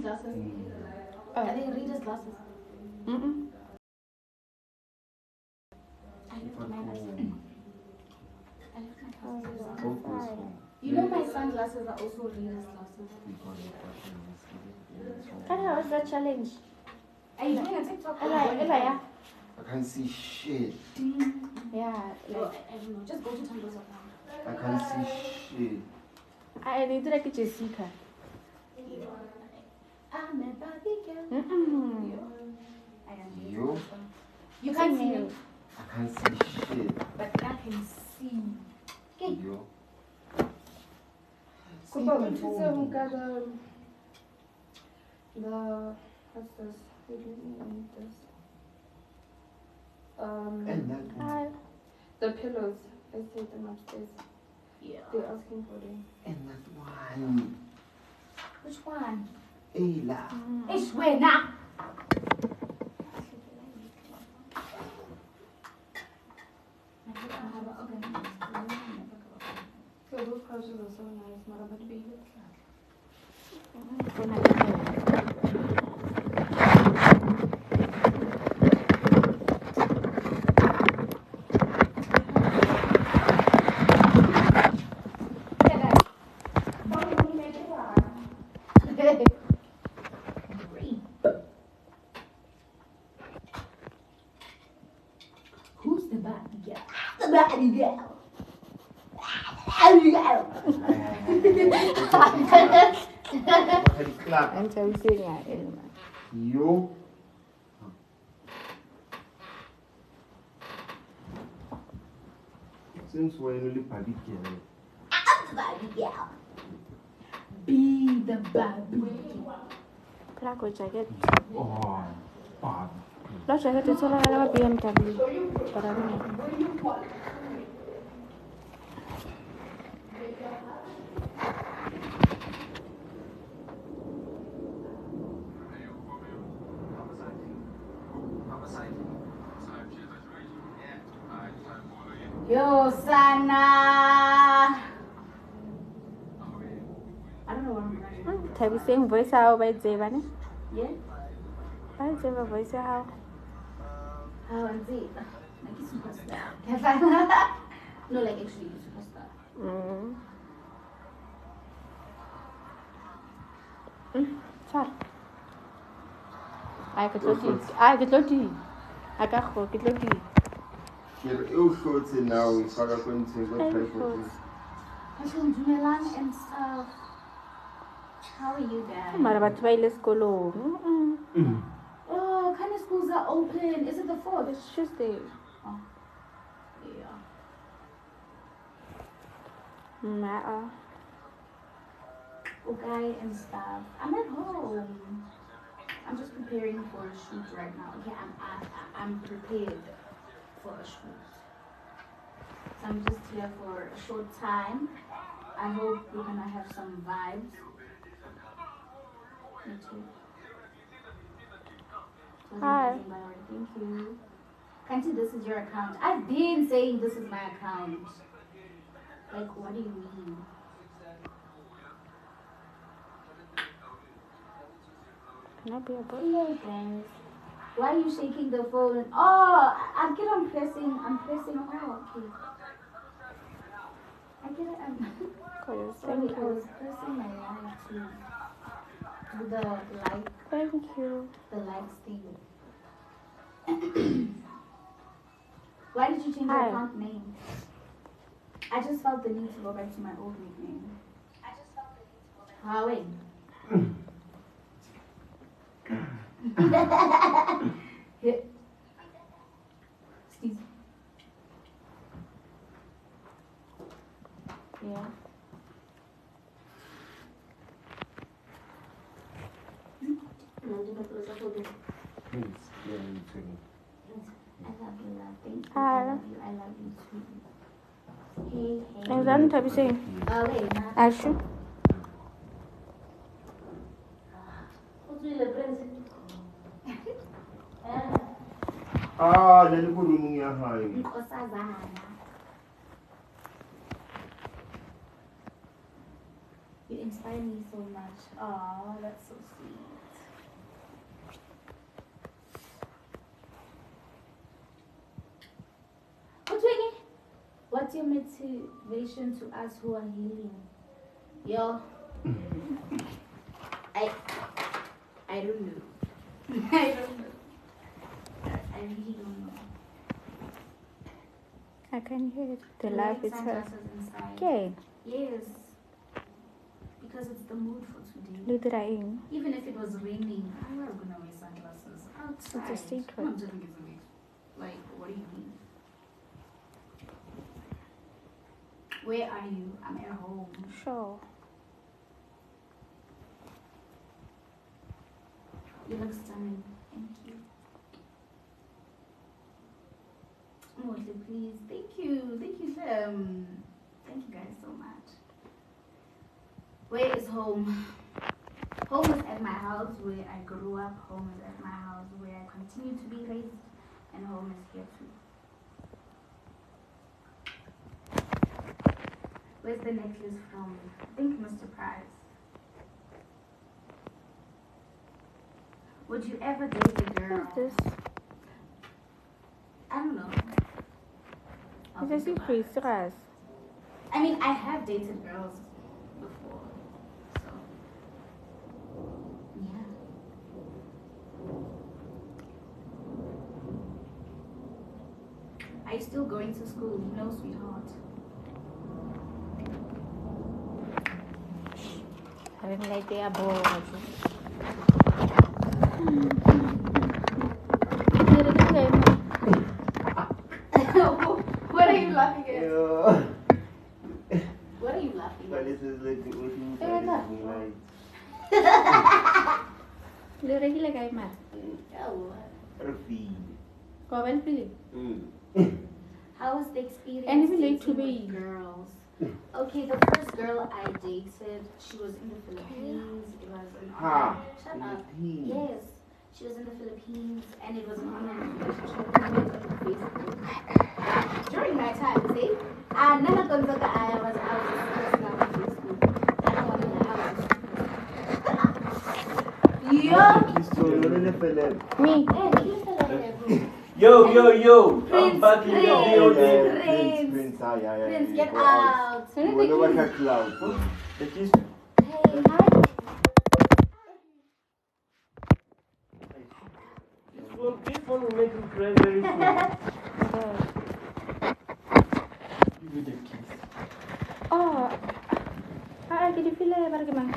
these glasses? Are they reader's glasses? I left my glasses. You know my sunglasses are also reader's glasses. What's the challenge? Are you doing a TikTok? Ella. I can't see shit. Yeah. I don't know. Just go to Tando's account. I can't see shit. I need to like Jessica. I'm a Barbie girl. You? You can't see me. I can't see shit. But I can see. You? What's this? And that one. The pillows. I see them upstairs. Yeah. They're asking for them. And that one. Which one? Ayla. It's where now? So those couches are so nice. Not about to be here. Who's the Barbie girl? The Barbie girl. Barbie girl. I'm telling you. You? Since when you live Barbie girl? I'm the Barbie girl. Be the Barbie girl. Placo jacket. Oh, Barbie. La jacket is all about BMW. But I don't know. Yo, Sana. I don't know what I'm writing. Have you seen voice how by Zevan? Yeah? I have a voice how. How is it? Like a superstar. No, like actually a superstar. Sorry. I could look you. I got hooked. Look you. You're ill shorts now. We start up into what type of Actually, Jumelan and stuff. How are you guys? I'm about to buy let's go low. Oh, kind of schools are open. Is it the 4th? It's Tuesday. Oh, yeah. Okay, and stuff. I'm at home. I'm just preparing for a shoot right now. Okay, I'm prepared for a shoot. So I'm just here for a short time. I hope we're gonna have some vibes. Me too. Hi. Thank you. Kanti, this is your account. I've been saying this is my account. Like, what do you mean? Can I be a boy? Hello, guys. Why are you shaking the phone? Oh, I get on pressing. I'm pressing. Oh, okay. I get it. Sorry, Thank I you. was pressing my light to do the light. Thank you. The lights thing. Why did you change your account name? I just felt the need to go back to my old nickname. Wait. Steve. Yeah. I love you too. Hey. And then have you seen? Wait, Ashu? You inspire me so much. Oh, that's so sweet. What's your motivation to us who are healing? Yo, I don't know. I don't know. I really don't know. I can hear it. The You life like is her. sunglasses inside? Okay. Yes. Because it's the mood for today. Ludraing. Even if it was raining, I was gonna wear sunglasses outside. It's a secret. I'm just gonna get like, what do you mean? Where are you? I'm at home. Sure. You look stunning. Thank you. Mostly, please. Thank you. Thank you, Sam. Thank you guys so much. Where is home? Home is at my house where I grew up. Home is at my house where I continue to be raised. And home is here too. Where's the necklace from? I think Mr. Price. Would you ever date a girl? What's this? I don't know. I'll It's a think about secret. it. Serious. I mean, I have dated girls before, so yeah. Are you still going to school? No, sweetheart. I didn't like the above. What are you laughing at? Yeah. What are you laughing But at? this is like the ocean Yeah, side no. is moonlight. Ludragi lagay mat. Oh, Rufi. Comment please. how was the experience And we like to dating be- with girls? Okay, the first girl I dated, she was in the Philippines. It was an Ha. online. Shut up. Philippines. Yes, she was in the Philippines, and it was an online relationship. We met on Facebook. During my time, see? And none of them thought that I was just posting on Facebook. I don't want to lie. So you're in the Philip. Me. Yo. Prince, I'm back in the Prince, building. Prince. Prince. Yeah. Prince, You get go out. You wanna watch a cloud? It is. Hey, hi. This one will make you cry very soon. Give me the keys. Oh. Ah, jadi file para gimana?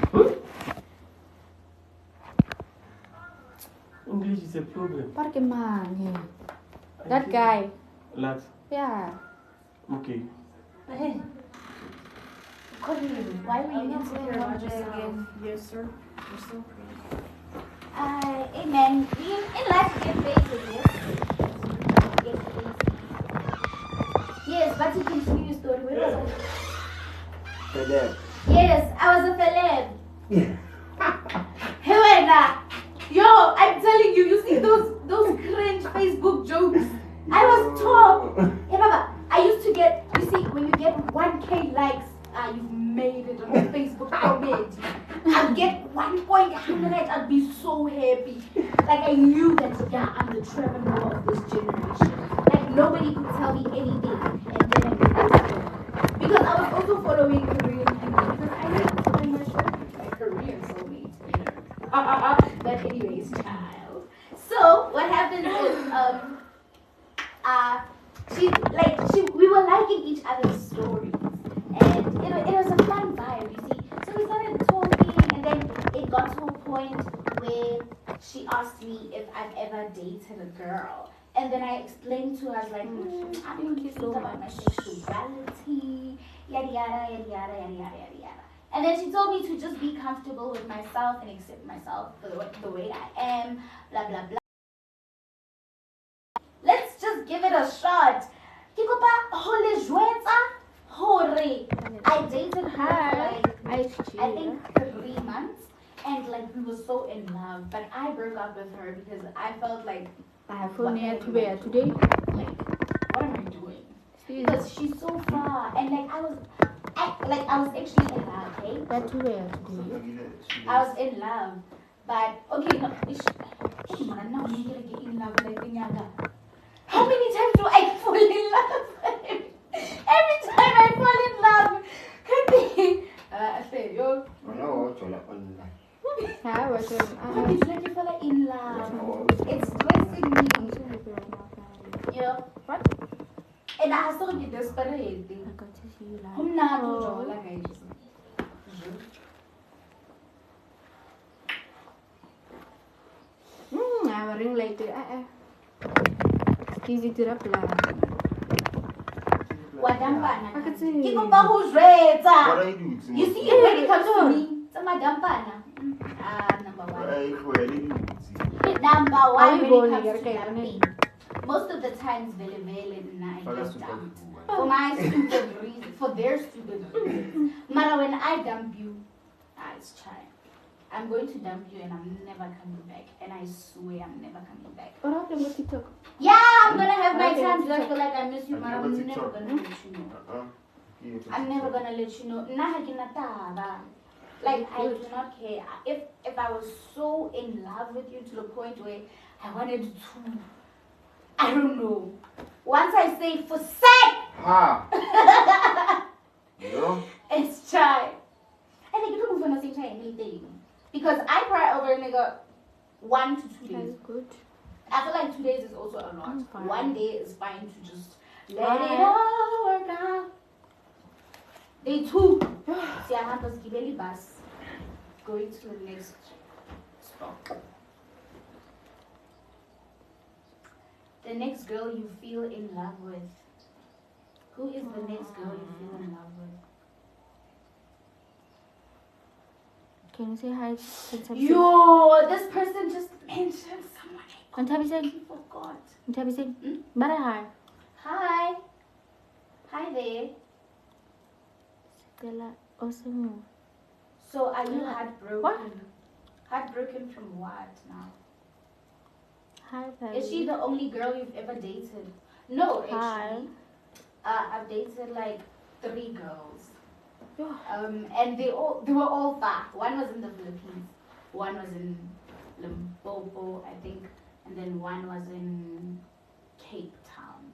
English is a problem. Para gimana? That guy. Lax. Yeah. Okay. Hey. Courtney, why were you insecure about yourself? Yes, sir. You're so pretty. Amen. In life, you get phases, yes? Get phases. Yes, but you continue your story. Where was I? Philip. Yes, I was a celeb. Helena. Yo, I'm telling you, you see those cringe Facebook jokes? I was top. Hey, Baba, I used to get, you see, when you get 1K likes, you've made it on the Facebook comment. I'd get 1.100, I'd be so happy. Like, I knew that, yeah, I'm the Trevor Noah of this generation. Like, nobody could tell me anything. And then I get this. Because I was also following Korean people. Because I like so much my Korean soulmate. But anyways, child. So, what happened is, we were liking each other's stories. And it was a fun vibe, you see. So we started talking, and then it got to a point where she asked me if I've ever dated a girl. And then I explained to her, I was like, I'm thinking about my sexuality, yada yada, yada yada, yada yada, yada yada. And then she told me to just be comfortable with myself and accept myself for the way I am, blah blah blah. Let's just give it a shot. I dated her for I think 3 months, and like we were so in love. But I broke up with her because I felt like I have phone here to wear today. like, what am I doing? Because she's so far, and like I was actually in love, okay? What to wear today? I was in love, but okay, no, hey man, now I'm gonna get in love like Nyaga. How many times do I fall in love? Every time. I was It's like you fell in love. It's stressing me. Yeah. What? And I still get desperate. I got to see you live. I'm not like I just. I have a ring light. It's easy to reply. What I can see. Keep up who's red. What are you doing? You see, when it comes to me, it's a madam pana. Number one. Number one, when it comes to dumping. Most of the times, very and I get dumped. For my stupid reason, for their stupid reasons. Mara, when I dump you, it's try. I'm going to dump you and I'm never coming back. And I swear I'm never coming back. What happened with TikTok? Yeah, I'm gonna have my time to feel like I miss you, Mara. I'm never gonna let you know. I'm never gonna let you know. Like, I do not care. If I was so in love with you to the point where I wanted to, I don't know. Once I say for sex, it's try. And I don't want to say anything. Because I cry over a nigga 1 to 2 days. That's good. I feel like 2 days is also a lot. I'm fine. 1 day is fine to just let it all work out. Day 2, Siahamba's Gibeli bus. Going to the next stop. The next girl you feel in love with. Who is the next girl you feel in love with? Can you say hi? Yo, this person just mentioned someone. And Tabby said, I forgot. and Tabby said, but hi. Hi. Hi there. Stella, awesome. So are you heartbroken? What? Heartbroken from what now? Hi, Tabby. Is she the only girl you've ever dated? No, actually. Hi. I've dated like 3 girls. Yeah. And they were all far. One was in the Philippines, one was in Limpopo, I think, and then one was in Cape Town.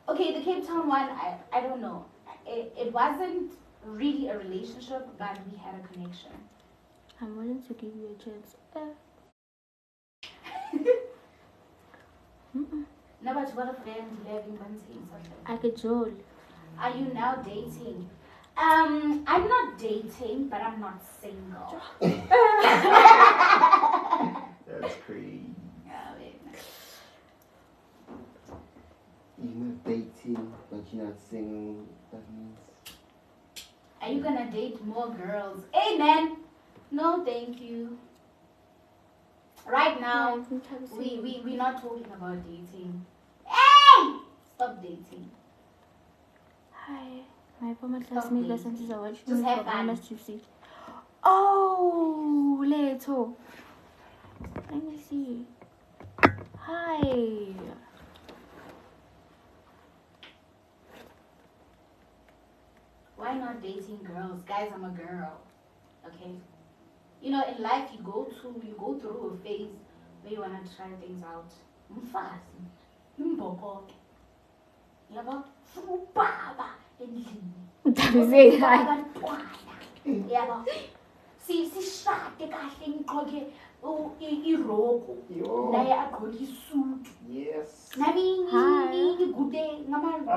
Okay, the Cape Town one, I don't know. It wasn't really a relationship, but we had a connection. I'm willing to give you a chance. No, but what a friend you have in Mzansi. I could join. Are you now dating? I'm not dating, but I'm not single. That's crazy. Yeah, wait, no. You're not dating, but you're not single. That means. Are you gonna date more girls? Amen. No, thank you. Right now, we're not talking about dating. Hey! Stop dating. Hi. My former classmate listens to the Just have fun. Oh, little. Let me see. Hi. Why not dating girls? Guys, I'm a girl. Okay? You know, in life you go through a phase where you wanna try things out. Mfazi. Mbokoke. Yabo? Ubaba endlini. Say hi. Yabo? Sishade kahle ngigqoke iroko. Naye agqoke isuit. Yes. Nami ngigude ngamandla.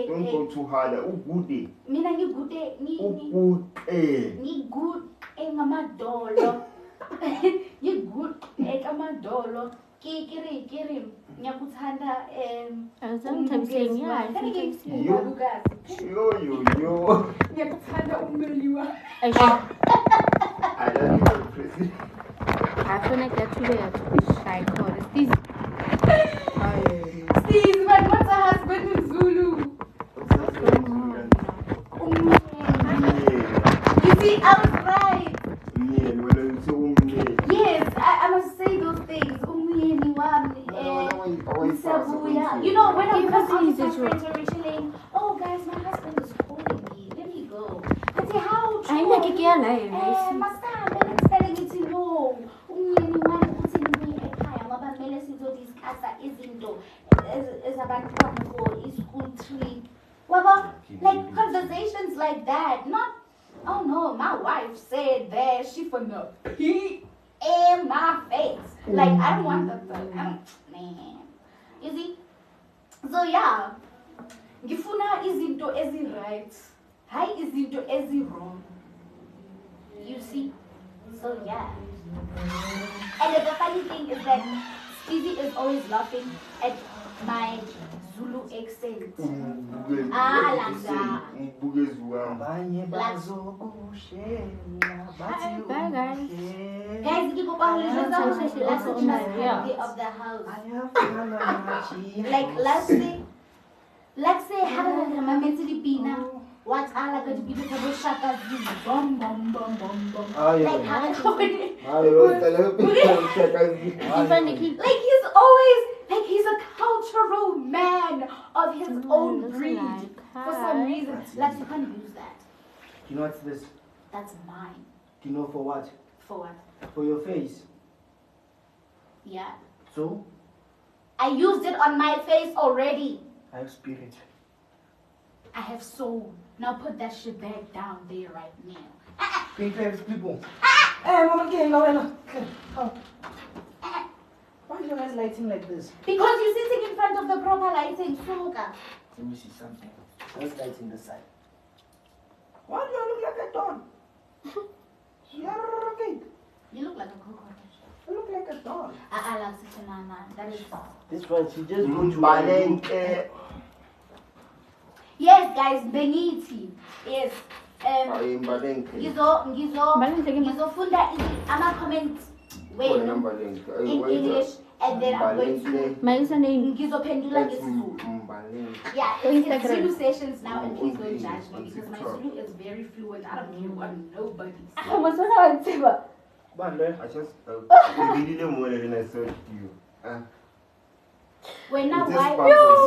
Don't go too hard. Ugude. Mina ngigude ngigude ngamadolo. Ngigude ngamadolo. Kiri ngiyakuthanda saying yeah. I think Yo. ngiyakuthanda ummeli wami. I don't know the president. I feel like that's too bad. Shy call. Steve, but what's a husband in Zulu? You see, I was right. Yes, I must say those things. You know, when I'm friends are chilling, oh guys, my husband is calling me. Let me go. I say, how? I like it again. Masamba, let's telling you to know. Umyeni wami uthi ngibuye ekhaya ngoba kumele sizodiscussa izinto ezabantwana for i-school trip. Wabo, like conversations like that. Not, oh no, my wife. wife said that she finna pee in my face. Like, I don't want that. Man. You see? So, yeah. Ngifuna izinto ezi-right. Hayi izinto ezi-wrong. You see? So, yeah. And the funny thing is that Stevie is always laughing at my Zulu accent. Bye guys. Guys, give up our last day of the house. Like let's say how did I remember to the pina? What I like to be the shaka bum bum bum bum bum. Like how like he's always like he's a cultural man of his own breed. For some reason, like you can't use that. You know what's this? That's mine. Do you know for what? For what? For your face. Yeah. So? I used it on my face already. I have spirit. I have soul. Now put that shit back down there right now. People. Hey, Mama, get in. Why are you guys lighting like this? Because you're sitting in front of the proper lighting, sugar. Let me see something. Let's light in the side. Why do I look like a dog? You're okay. You look like a cockroach. I look like a dog. That is. This one, she just go to Yes, guys, Beniti. Yes. Ngizofunda ama-comments wenu in English, and then I'm going to My username. ngizophendula ngesizulu. Yeah, it's Zulu sessions now, and please don't judge me because my Zulu is very fluent. I don't care what nobody says. What's what I just really didn't more than I saw you. When now It's why? just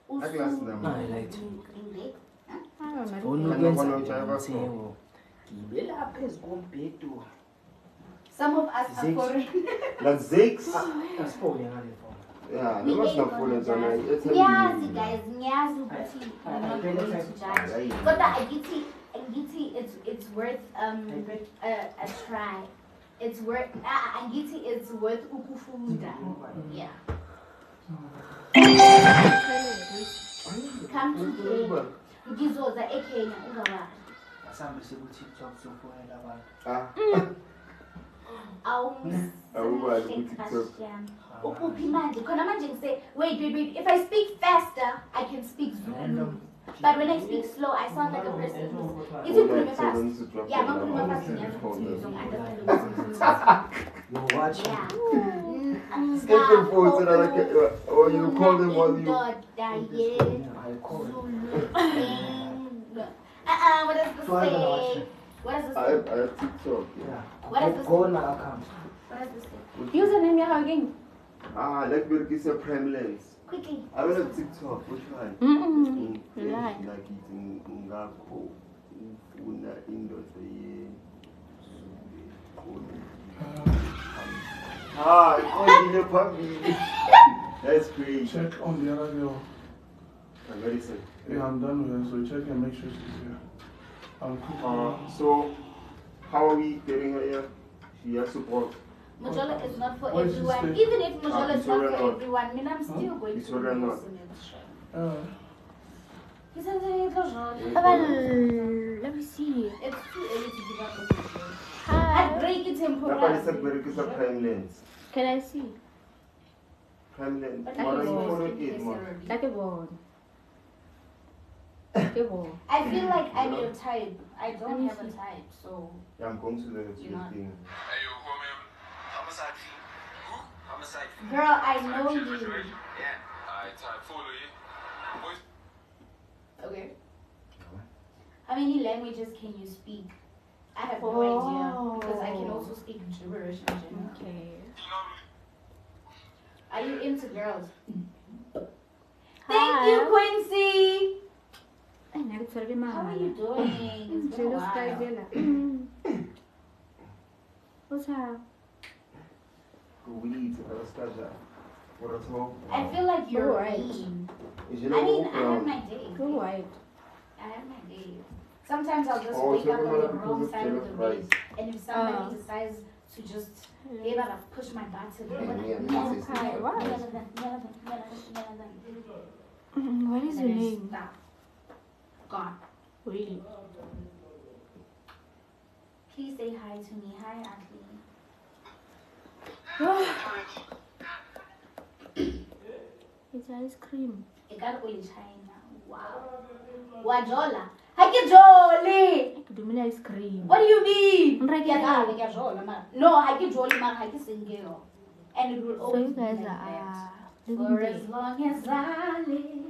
Sparkles, I like it. Some of us are foreign. That's 6? That's 4. Yeah, that was not full of Nyazi, guys, nyazi ukuthi I'm not going to judge. But Agiti, it's worth a try. It's worth Agiti, it's worth ukufunda. Yeah. Come to Kenya. Ngizoza eKenya uzaba. Wait, if I speak faster, I can speak Zulu. But when I speak slow, I sound like a person who's... If you put me fast, yeah, I'm going to put me fast. You watch. Yeah. or you call them while you... What does this say? What does this say? I have TikTok. Yeah. What does this Go on my account. What does this say? Username ya again. Like Birkis a prime lens. Quickly. I will have TikTok. Which one? Like. Like it's in Ngako. Una Indoda. It's the puppy. That's great. Check on the other girl. I'm very sick. Yeah, I'm done with her, so check and make sure she's here. I'm cooking. So, how are we getting her here? She has support. Mojola is not for Why is she everyone. staying? Even if Mojola is not Victoria for not. everyone, I mean, I'm still going to Victoria not. listen to the show. He says Let me see. it's too early to give up on the show. Hi. I'd break it Nobody said temporarily. Birkis a prime lens. Can I see? Prime lens. But What are you I following it, man? Like a ball. Like a ball. I feel like I'm your type. I don't have a type, so Yeah, I'm going to the You know. thing. girl, I know you. Okay. How many languages can you speak? I have no idea because I can also speak gibberish in general. Okay. Are you into girls? Thank you, Quincy. Ay, nagtsabi How are you doing? It's been a while. What's up? Weed, Anastasia. What a talk. I feel like you're Right. mean. Is I mean, I have my days. Go white. I have my days. Sometimes I'll just Oh, wake so up on everyone the because wrong of side of the jollof bed, rice. and if somebody decides to just push my button, What is your name? stop. Gone. Really? Please say hi to me. Hi, Ashley. It's ice cream. It got only China. Wow. Wajola. Hakijoli. Do me ice cream. What do you mean? No, hakijoli man hakisingeo. And it will So always you be guys like are that. living For there. as long as I live,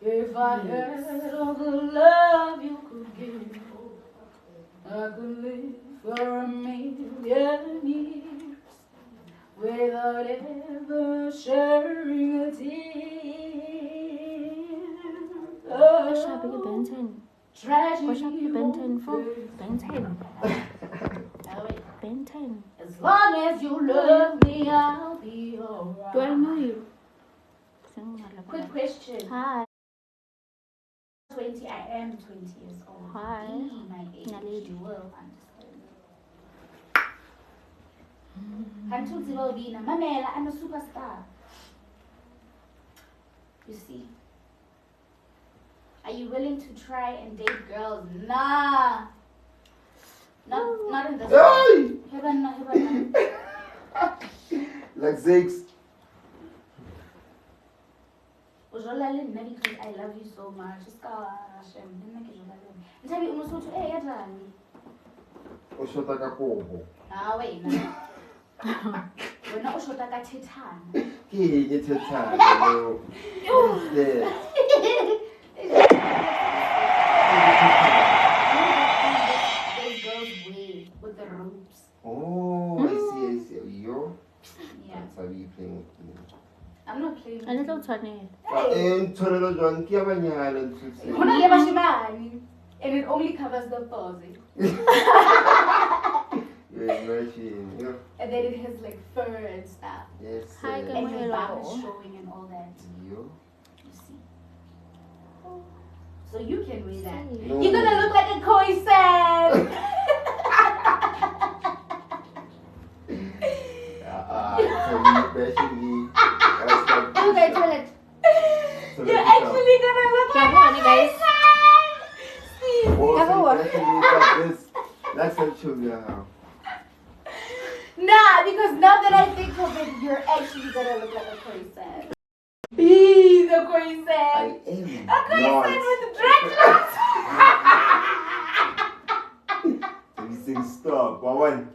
if I had all the love you could give, I could live for a million years without ever sharing a tear. What's up with Ben 10? Tragedy What's up with Ben 10 won't for? fade. Ben 10. Oh, wait. Ben 10. As long as you love me, I'll be alright. Do I know you? Quick question. Hi. 20, I am 20 years old. Hi. Be my age, Naledi. you will understand. Kantutsi Bobina, Mamela, I'm a superstar. You see? Are you willing to try and date girls? Nah. Not in this Hey! Heaven. Like Zakes. Because I love you so much. Ntabi umusuthu yadlali. Ushota kapoho. Ah wena. Wena ushota kathethana. Ke yethethana. Yeah. Those girls wave with the ropes. Oh, I see. Yo. Yeah. That's how you playing with me. I'm not playing. A little Tony. And Torero John Kiabanyal and Kuna leba shimani, and it only covers the pose. Yeah. And then it has like fur and stuff. Yes. Hi, And your bum Hello. is showing and all that. You? You see. So you can wear that. No. You're gonna look like a koi sand. Okay, toilet. You're actually gonna look like Come on, a guys. koi sand. That's a sugar. Nah, because now that I think of it, you're actually gonna look like a koi sand. He's a koi I sand. am A koi not. sand with dreadlocks. You sing stop. One.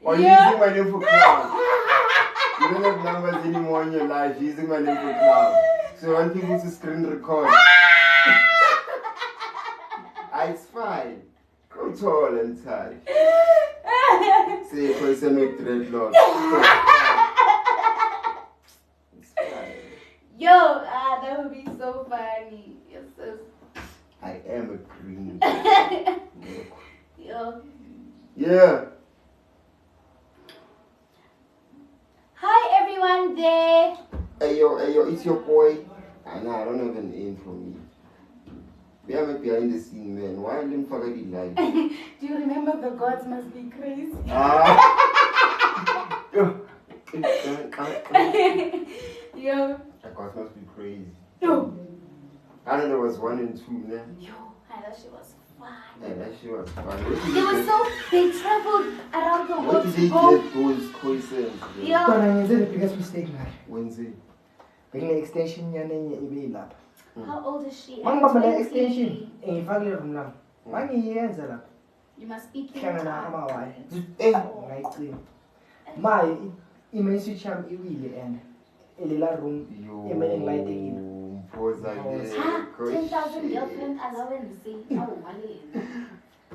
Or Yeah. using my name for cloud. You don't have numbers anymore in your life. You're using my name for cloud. So I want people to screen record. It's fine. Come tall and tight. Say person with dreadlocks. It's fine. Yo, that would be so funny. Yes, sis. I am a green. Yo. Yeah. Hi everyone there. Hey yo, it's your boy. I don't have an aim for me. We are behind the scene, man. Why are you fucking live? Do you remember the gods must be crazy? Yo. Yo. The gods must be crazy. Yo. I don't know, it was 1 and 2, man. Yo. That shit was fun. Yeah, that shit was fun. They traveled around the Where world did to they go. get those coisas? Yo. Kona the biggest mistake now. Wednesday. Bring the extension yanenye ibe lapha. How old is she? Mangibamba le 20. extension engifakile room lami. Mangiyenza lapha. You must speak Hlangana amawaya. Eh. Ngayicima. Maye i-main switch yami iwile and elela room emele ngilayite Pause like this. 10,000 girlfriend allowance. Oh, Malay.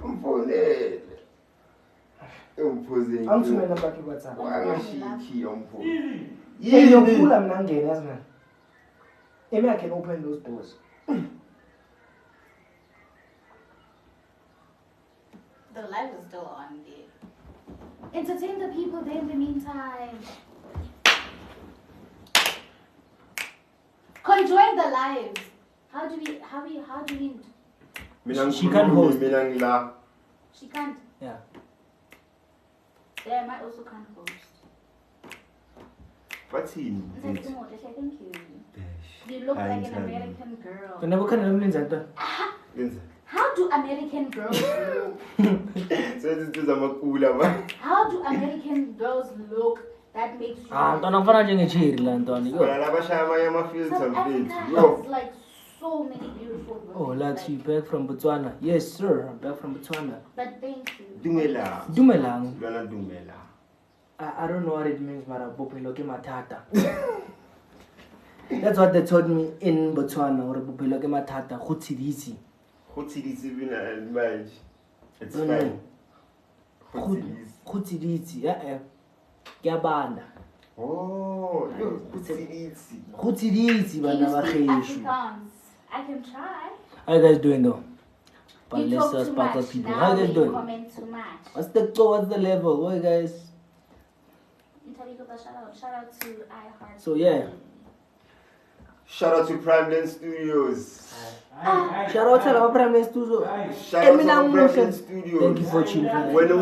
Umfonele. Umphuzeni. angithumela lapha ku-WhatsApp. Wangashiki umphuzeni. Ngiyokhula mina ngene yazi man. Maybe I can open those doors. The live is still on there. Entertain the people there in the meantime. Conjoin the live. How do we? She can't host. She can't. Yeah. Damn, I also can't host. What's he? Thank you. You look like an American girl. How do American girls look? So this is a makula man. How do American girls look? That makes you. Don't know if I'm Antoni. Well, I have a South Africa has like so many beautiful women. Oh, like you back from Botswana? Yes, sir. I'm back from Botswana. But thank you. Dumelang. Dumela. I don't know what it means, but I'm Bopiloke Matata. That's what they told me in Botswana. Or Bopiloke Matata. Khutsidisi. It's fine. Khutsidisi. Yeah. Kiabanda. Oh, Khutsidisi, Can you bana speak bakhesu. Afrikaans? I can try. How you guys doing though? You talk Palesa too Sparkles much. people. Now How you guys you doing? comment too much. What's the level? What you guys? Shout out to iHeart. So yeah. Shout out to Prime Lens Studios. Shout out to our Prime Minister. Shout out to our Prime Lens Studios. Thank you for tuning in. When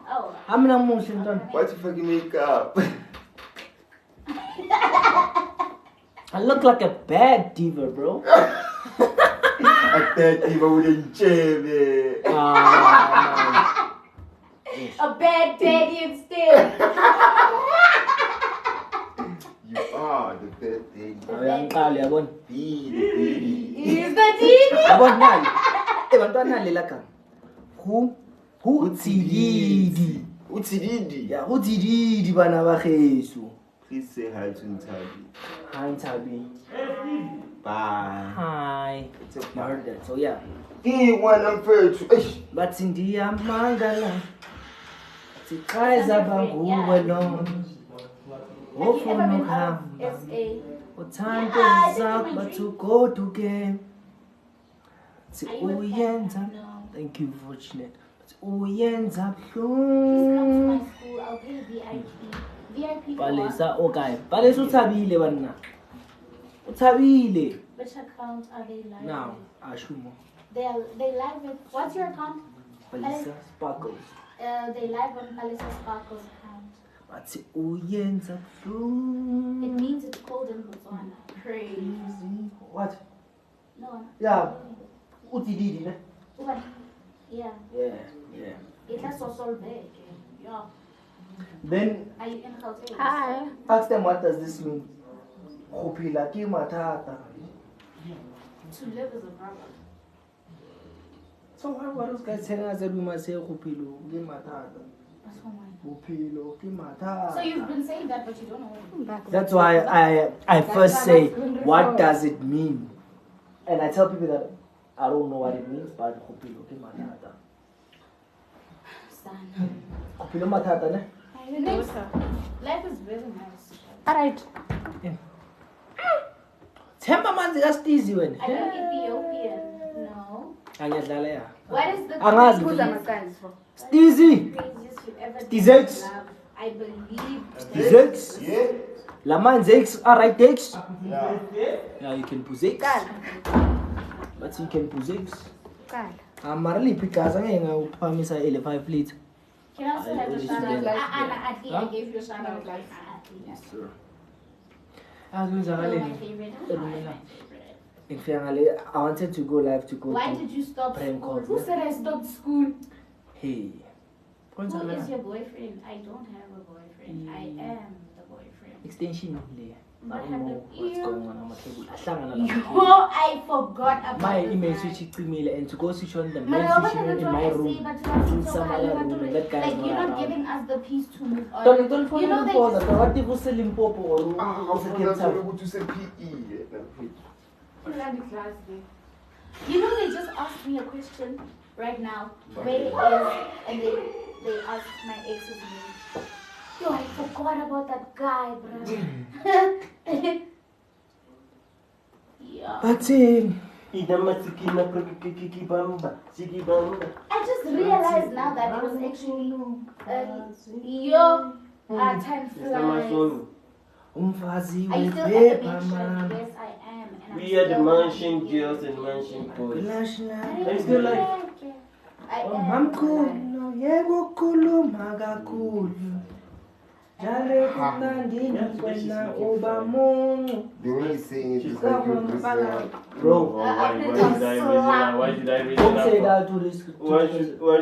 Oh. I'm not Muslim. why'd you fucking make up? I look like a bad diva, bro. I thought you wouldn't jam A bad daddy instead. You are the bad thing. Ayang kali abon. He's the daddy. Abon nali. Bantwana lelaka. Who tsididi? Utsididi. Yeah, who tsididi bana ba gesu. Please say hi to Ntabi. Hi Tabi. Bye. Hi. It's a You heard that. So yeah. When I'm first. But India mangala. Sikaiza banguwe no. Have you ever been out of SA? What time is up but to go to game? Are you a fan? No. Thank you for watching it. Uyenza Please come to my school. I'll pay VIP. VIP for what? Palesa, okay. Palesa uthabile bana. Uthabile. Which account are they live Now, with? ashumo. They live with. What's your account? Palesa Sparkles. They live on Palesa Sparkles account. But uyenza It means it's cold in Botswana. Crazy. What? No. Yeah. Utididi, ne? What? Yeah. Yeah. It has also big. Yeah. Then Are you in Gauteng? Hi. ask them what does this mean? Khupila ke matata. To live is a problem. So what those guys telling us that we must say khupilo ke matata? That's what mine. Khupilo ke matata. So you've been saying that, but you don't know what it means. That's why I first say, what does it mean? And I tell people that I don't know what it means, but khupilo ke matata. Son. Khupilo matata, ne? The next life is very nice. Alright. Themba manzi kaStizi wena. Are you Ethiopian? No. Angiyadlala ya. What is the Angazi Who's futhi. a Stizi. craziest you ever did Stizex. in love? I believe. Stizex. Yeah? Laman Zex. Alright, Dex. Yeah. Yeah, you can put Zex. But you can put Zex. Kala. Amarali pikaza ngeke uphamisa ele 5 liter. Can I also have a always shout out? forget. I gave you a shout out. Yes, sir. You're my Azwenzakaleni. favorite. You're My my favorite. Ngifika I wanted to go live to go. Why to did you stop prank school? calls, Who yeah? said I stopped school? Hey. Who is your boyfriend? I don't have a boyfriend. I am the boyfriend. Extension le. What I don't know happened? what's going on. Ahlangana Yo, I forgot about my this email guy. switch email and to go switch on the main Mara, switch what in my room. In some other room and that guy is like not you're not around. giving us the peace to move on. Don't follow You know me they for just- that. What if you sell Limpopo or To say PE. You know they just asked me a question right now. Where is and they asked my ex's name. Yo, I forgot about that guy, bro. Yeah. But I just realized now that it was actually time flies. umfazi Are you still at the wephepha beach? man. Yes, I am, and We are the mansion girls and mansion boys. I still like. Mamkhulu yebo khuluma kakhulu. Jale kumnandini wena uba muncu. The way you saying it is like you're Brazilian. Bro, why should I reason Don't say up? that to this. Why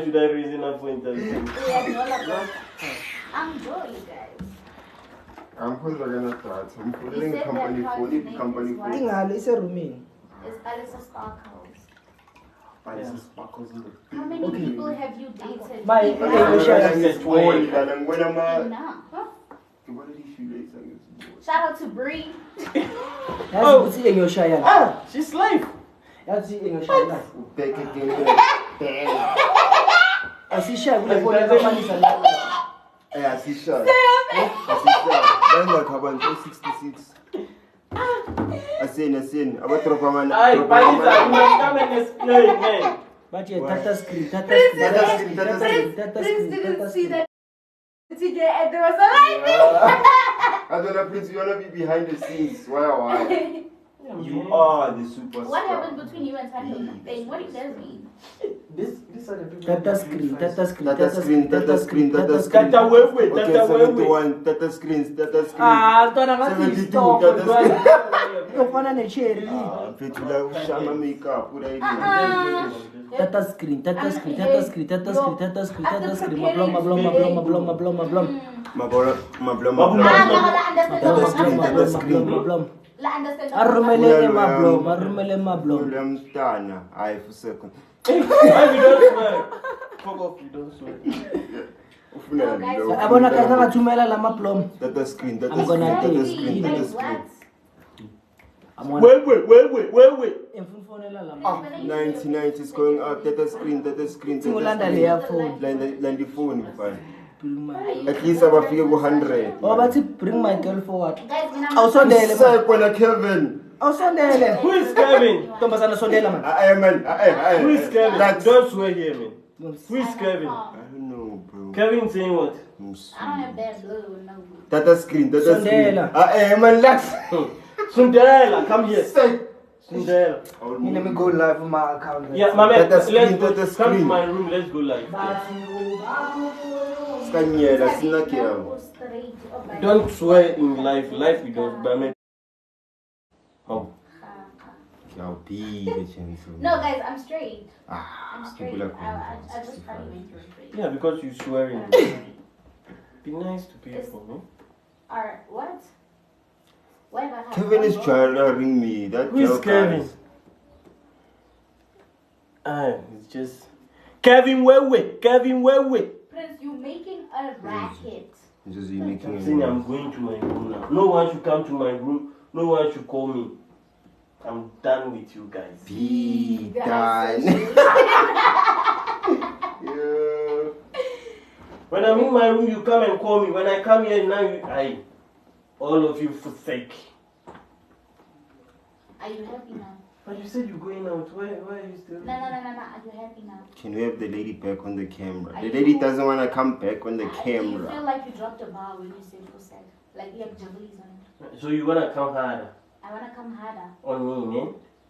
should I reason up for interview? I'm Joy, guys. I'm gonna start. I'm You putting said company that phone, name company is phone. what? Ingalo iserumini. It's Palesa Sparkles. Palesa Sparkles in the How many people have you dated? My Enough. English What did he shoot later? Shout out to Bree. Yazi ukuthi engiyoshayana. Ah, she's slave. Yazi engiyoshayana. Back again. Bang. Asishaya kule phone yakafanisa la. Hey, I see shot. I see shot. Then like about 266. I seen. About drop a man. Aye, Palesa, you must come and explain, man. But yeah, Tata screen. Prince didn't see that. TJ and there was a light. I don't know, Prince, you wanna be behind the scenes. Why? You are the superstar. What happened between you and Tanya? What does that mean? These are the people. Tata screen. Tata screen. Tata Okay, 71 screens. Ah, tona ngathi 72, stop. Tata screen. Yofana necherry. Fetula ushama makeup. What are you doing? Tata screen. Mablom. Arumele mablom. Mtana. Aye, for second. Why we don't swear? Fuck off, you don't swear. Abona kaza ngathumela la mablom. Tata screen. I'm gonna Tata take screen. Wait. Emfunfonela la. 99 is going up. Tata screen. Singulanda leya phone. Land the phone, fine. At least abafike ku 100. Oh, bathi bring my girl forward. Guys, when I'm Awusondele. Kwena Kevin. Awusondele. Who is Kevin? Tombazana sondela man. Man. Who is Kevin? Don't swear here, man. Who is Kevin? I don't know, bro. Kevin saying what? I don't have bad blood or no blood. Tata screen. Sondela. Man, relax. Sundela, come here. Stay. Sundela. Let me go live on my account. Yeah, my man, Tata screen, come Tata to screen. my room, let's go live. Skanyela, sinakia. Don't swear in life we don't, but man. Oh. I'll be the chance. No, guys, I'm straight. I'm straight. people are I just probably went through straight. Yeah, because you swearing. I'm Be nice to people, no? Alright, what? What about Kevin is trying to ring me. That Who is girl Kevin? guys. It's just Kevin Wewe. Prince, you making a racket. Just you making I'm saying I'm going to my room now. No one should come to my room. No one should call me. I'm done with you guys. Be Guys, done. so Yeah. When I'm in my room, you come and call me. When I come here now, all of you forsake. Are you happy now? But you said you're going out. Why are you still? No. Are you happy now? Can we have the lady back on the camera? The lady doesn't want to come back on the Do you camera. feel like you dropped a bar when you said forsake? Like you have jablis on it? So you wanna come harder I want to come harder. on me, eh?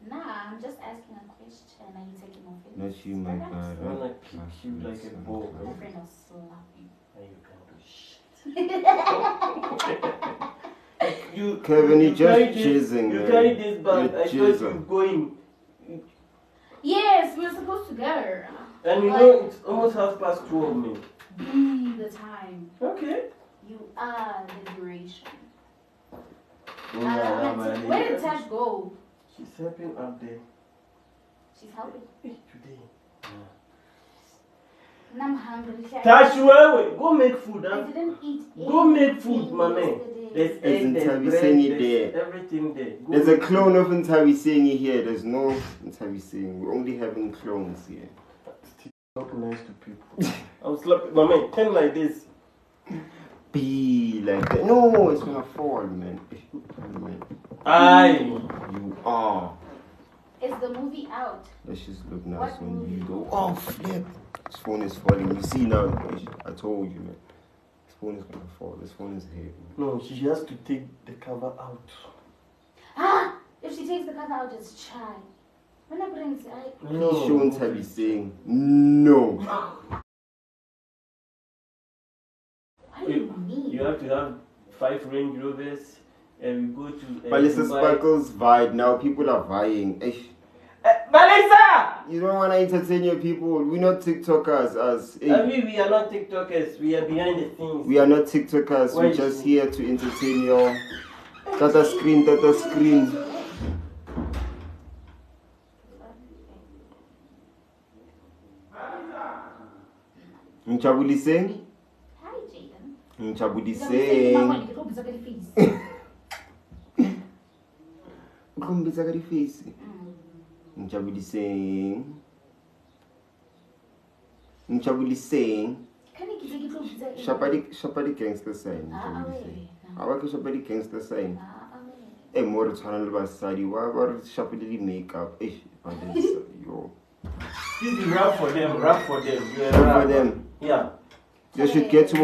Nah, I'm just asking a question. Are you taking offense? Not you, my Perhaps. God. I wanna kick you like a ball. My friend will slap you. And you can do shit. You, Kevin, you just carry this- jizzing, You man. carry this bag. You're I thought jizzing. you were going. Yes, we were supposed to go. And you know it's almost 12:30, man. Be the time. Okay. You are the duration. Yeah, Where did Tash go? She's helping up there. She's helping. Today. And I'm hungry. Tash, wait. Go make food, I huh? didn't eat Go make anything food, my man. yesterday. There's There's egg, there's Ntabi bread, Sengi there's there. everything there. Go There's a make clone of Ntabi Sengi here. There's no Ntabi Sengi. We're only having clones here. Not nice to people. I was like, my man, 10 like this. Be like that. No, it's gonna fall, man. Aye. You are. Is the movie out? Let's just look now. What So when you movie? go, oh flip. This phone is falling. You see now? I told you, man. This phone is gonna fall. This phone is heavy. No, she has to take the cover out. Ah! If she takes the cover out, it's chai. When I bring it, Please shouldn't have been saying no. What do you mean? You have to have 5 Range Rovers and we go to Palesa Sparkles vibe. Now people are vying. Palesa! You don't want to entertain your people. We're not TikTokers. We are not TikTokers. We are behind the scenes. We are not TikTokers. We're just here to entertain y'all. Tata screen. Nchabuli saying? Hi, Jaden. Nchabuli Mama, saying? you can't be Ukhombiza ka face. Nchabuli saying? Nchabuli saying? Can you get it? Shapadi gangster sign. Awake shapadi gangster sign. More tshwana le basadi wa shapadi makeup. Yo. Rap for them. Rap for them. Yeah. You should get to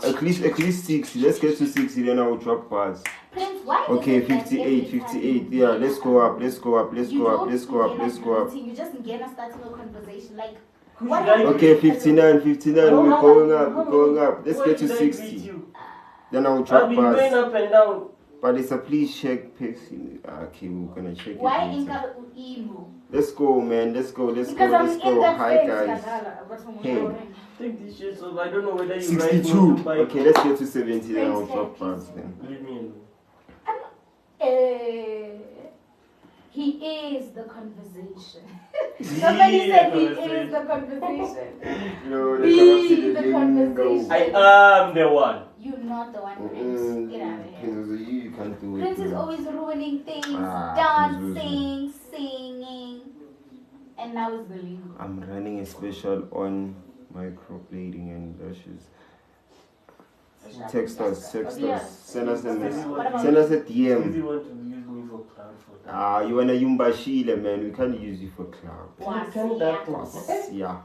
at least 60. Let's get to 60, then I will drop parts. Prince, why Okay, 58. Yeah, let's go up. You just get us starting a conversation like. Okay, 59. We're going up. Let's get to 60. Then I will drop I'll be going up and down. But it's a please check pixie. Okay, we're gonna check it. Why inka emo? Let's go, man. Let's go. Because Hi, guys. Hey. Take this shit off. I don't know whether you 62. Okay, let's get to 70. Then I'll drop parts then. Leave me alone. He is the conversation. Somebody said he is the conversation. No, Be the conversation. I am the one. You're not the one, Prince. Get out of here. You can't do it. Prince is always ruining things, dancing, singing, and now it's the lingo. I'm running a special on microblading and lashes. Text us. Send us a message. Send us a DM. You want to use me for cloud for that? You wanna yumbashile, man. We can't use you for cloud. Yeah.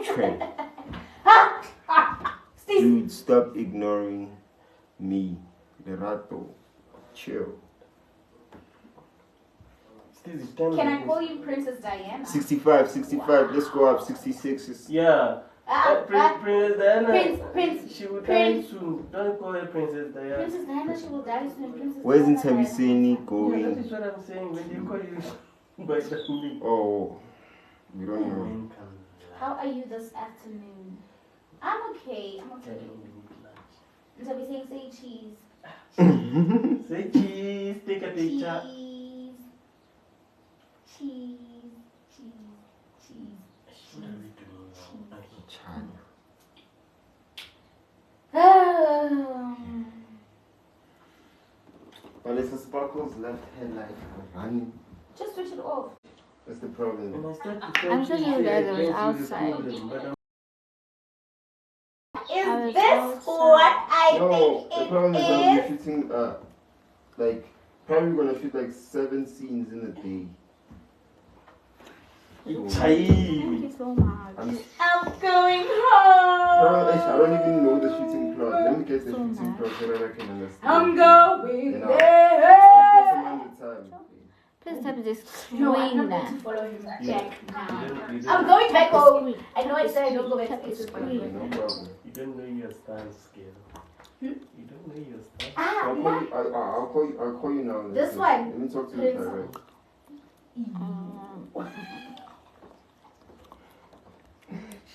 Trend. Dude, stop ignoring me. Lerato. Chill. Can I call you Princess Diana? 65. Let's go up. 66 is. Yeah. Princess Diana. Prince. She will die soon. Don't call her Princess Diana. Princess Diana, she will die soon. Princess Where's Diana, Ntabiseni Yeah, going? that is what I'm saying. When you call you by that name. Oh, we don't know. How are you this afternoon? I'm okay. So we say cheese. Say cheese. Take a picture. Cheese. What are we doing now? Palesa Sparkles left head like running. Just switch it off. That's the problem. I'm sure you guys are outside. Is this what I think the problem is that we're shooting, probably gonna shoot like 7 scenes in a day. Thank you so much. I'm going home. I don't even know the shooting plot. Let me get the shooting plot so that I can understand. I'm going You know, there. Please tap this screen. No, I'm not going to follow him back now. You I'm going back home. I know I said I don't go back to Facebook. No problem. don't know your stance, scale. You don't know your stance. I'll call you now. This one. Let me talk to you direct.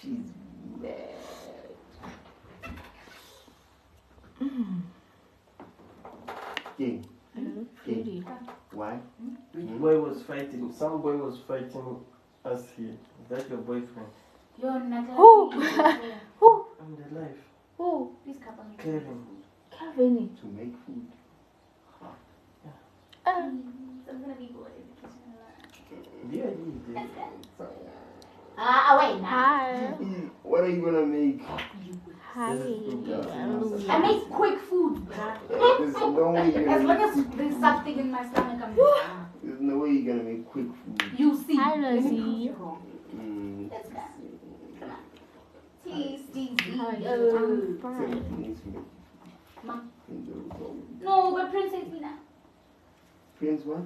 She's mad. Pretty. Why? Which boy was fighting? Some boy was fighting us here. Is that your boyfriend? You're not Who? Who? I'm the life. Who? Please cover me. Kevin. Kevin. To make food. I'm gonna be bored in the kitchen. Yeah, you did. Wait, now. Hi. What are you gonna make? Hi. I make quick food. There's no way you're As gonna long make as quick there's food. something in my stomach, I'm done. There's no way you're gonna make quick food. You see. Hi, Rosie. Let's go. Come on. Tasty. I'm fine. Mom. No, but Prince hates me now. Prince what?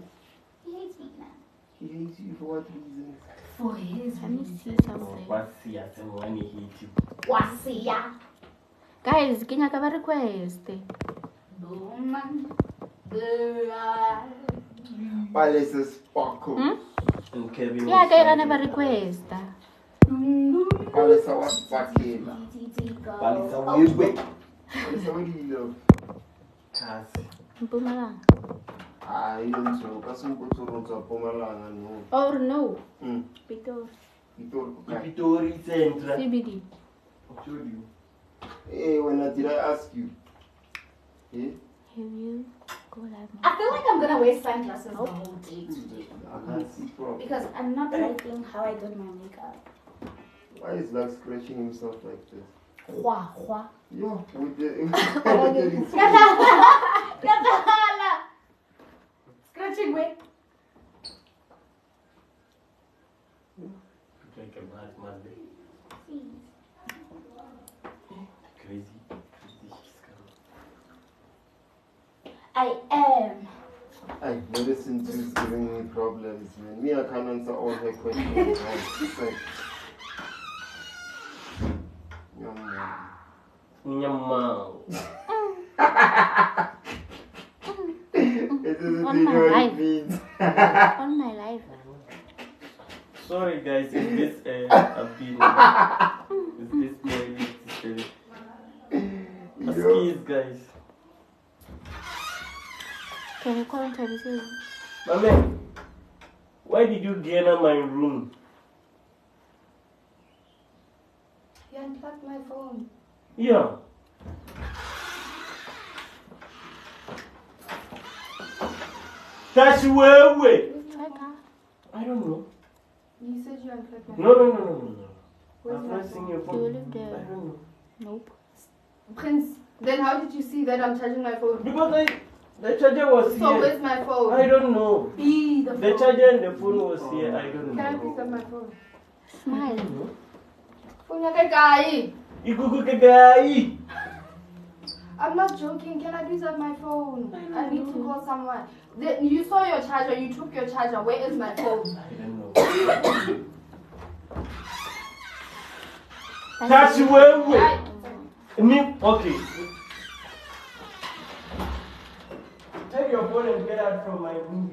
He hates me, man. He hates you for what reason? For his Let me reasons. see something. What's the other one he hate you? Wasia. Guys, can you have a request? Boom. Palesa Sparkles. And Kevin Yeah, was guys, I trying never to- request. Palesa was Sparkles. Palesa Palesa, what do you love? Kasi. Mpumalanga. I don't know. Kasi mo ko sa Pumalanga, no. Or no. Hmm. Pitor. Ito, okay. Ipitori Centra. CBD. I told you. Hey, did I ask you? Eh? Have you go live? I feel like I'm gonna wear sunglasses the whole day today. I can't see properly. Because I'm not liking how I did my makeup. Why is Lux scratching himself like this? Hua, hua. Yo, with the... Katala! Scratching way. Like a bad Monday. Crazy. I am. Ay, medicine too is giving me problems, man. Me, I can't answer all her questions. Man. It's like... Nyamau. It doesn't On mean my what life. it means. On my life. Sorry guys, if this I've been is this very excuse guys. Can you call and tell me? My man, why did you get in my room? You unplugged my phone. Yeah. That's way. I don't know. You said you unplugged my phone. No. Where's I've my not seen phone? your Do you phone. live I there? don't know. Nope. Prince, then how did you see that I'm touching my phone? Because the charger was So here. where's my phone? I don't know. The The phone. charger and the phone was here. I don't Can I know. pick up my phone? Smile. Phone yaka kae? Ikukukagai. I'm not joking. Can I please have my phone? I need to call someone. You saw your charger. You took your charger. Where is my phone? I don't know. That's where we. Okay. Take your phone and get out from my room.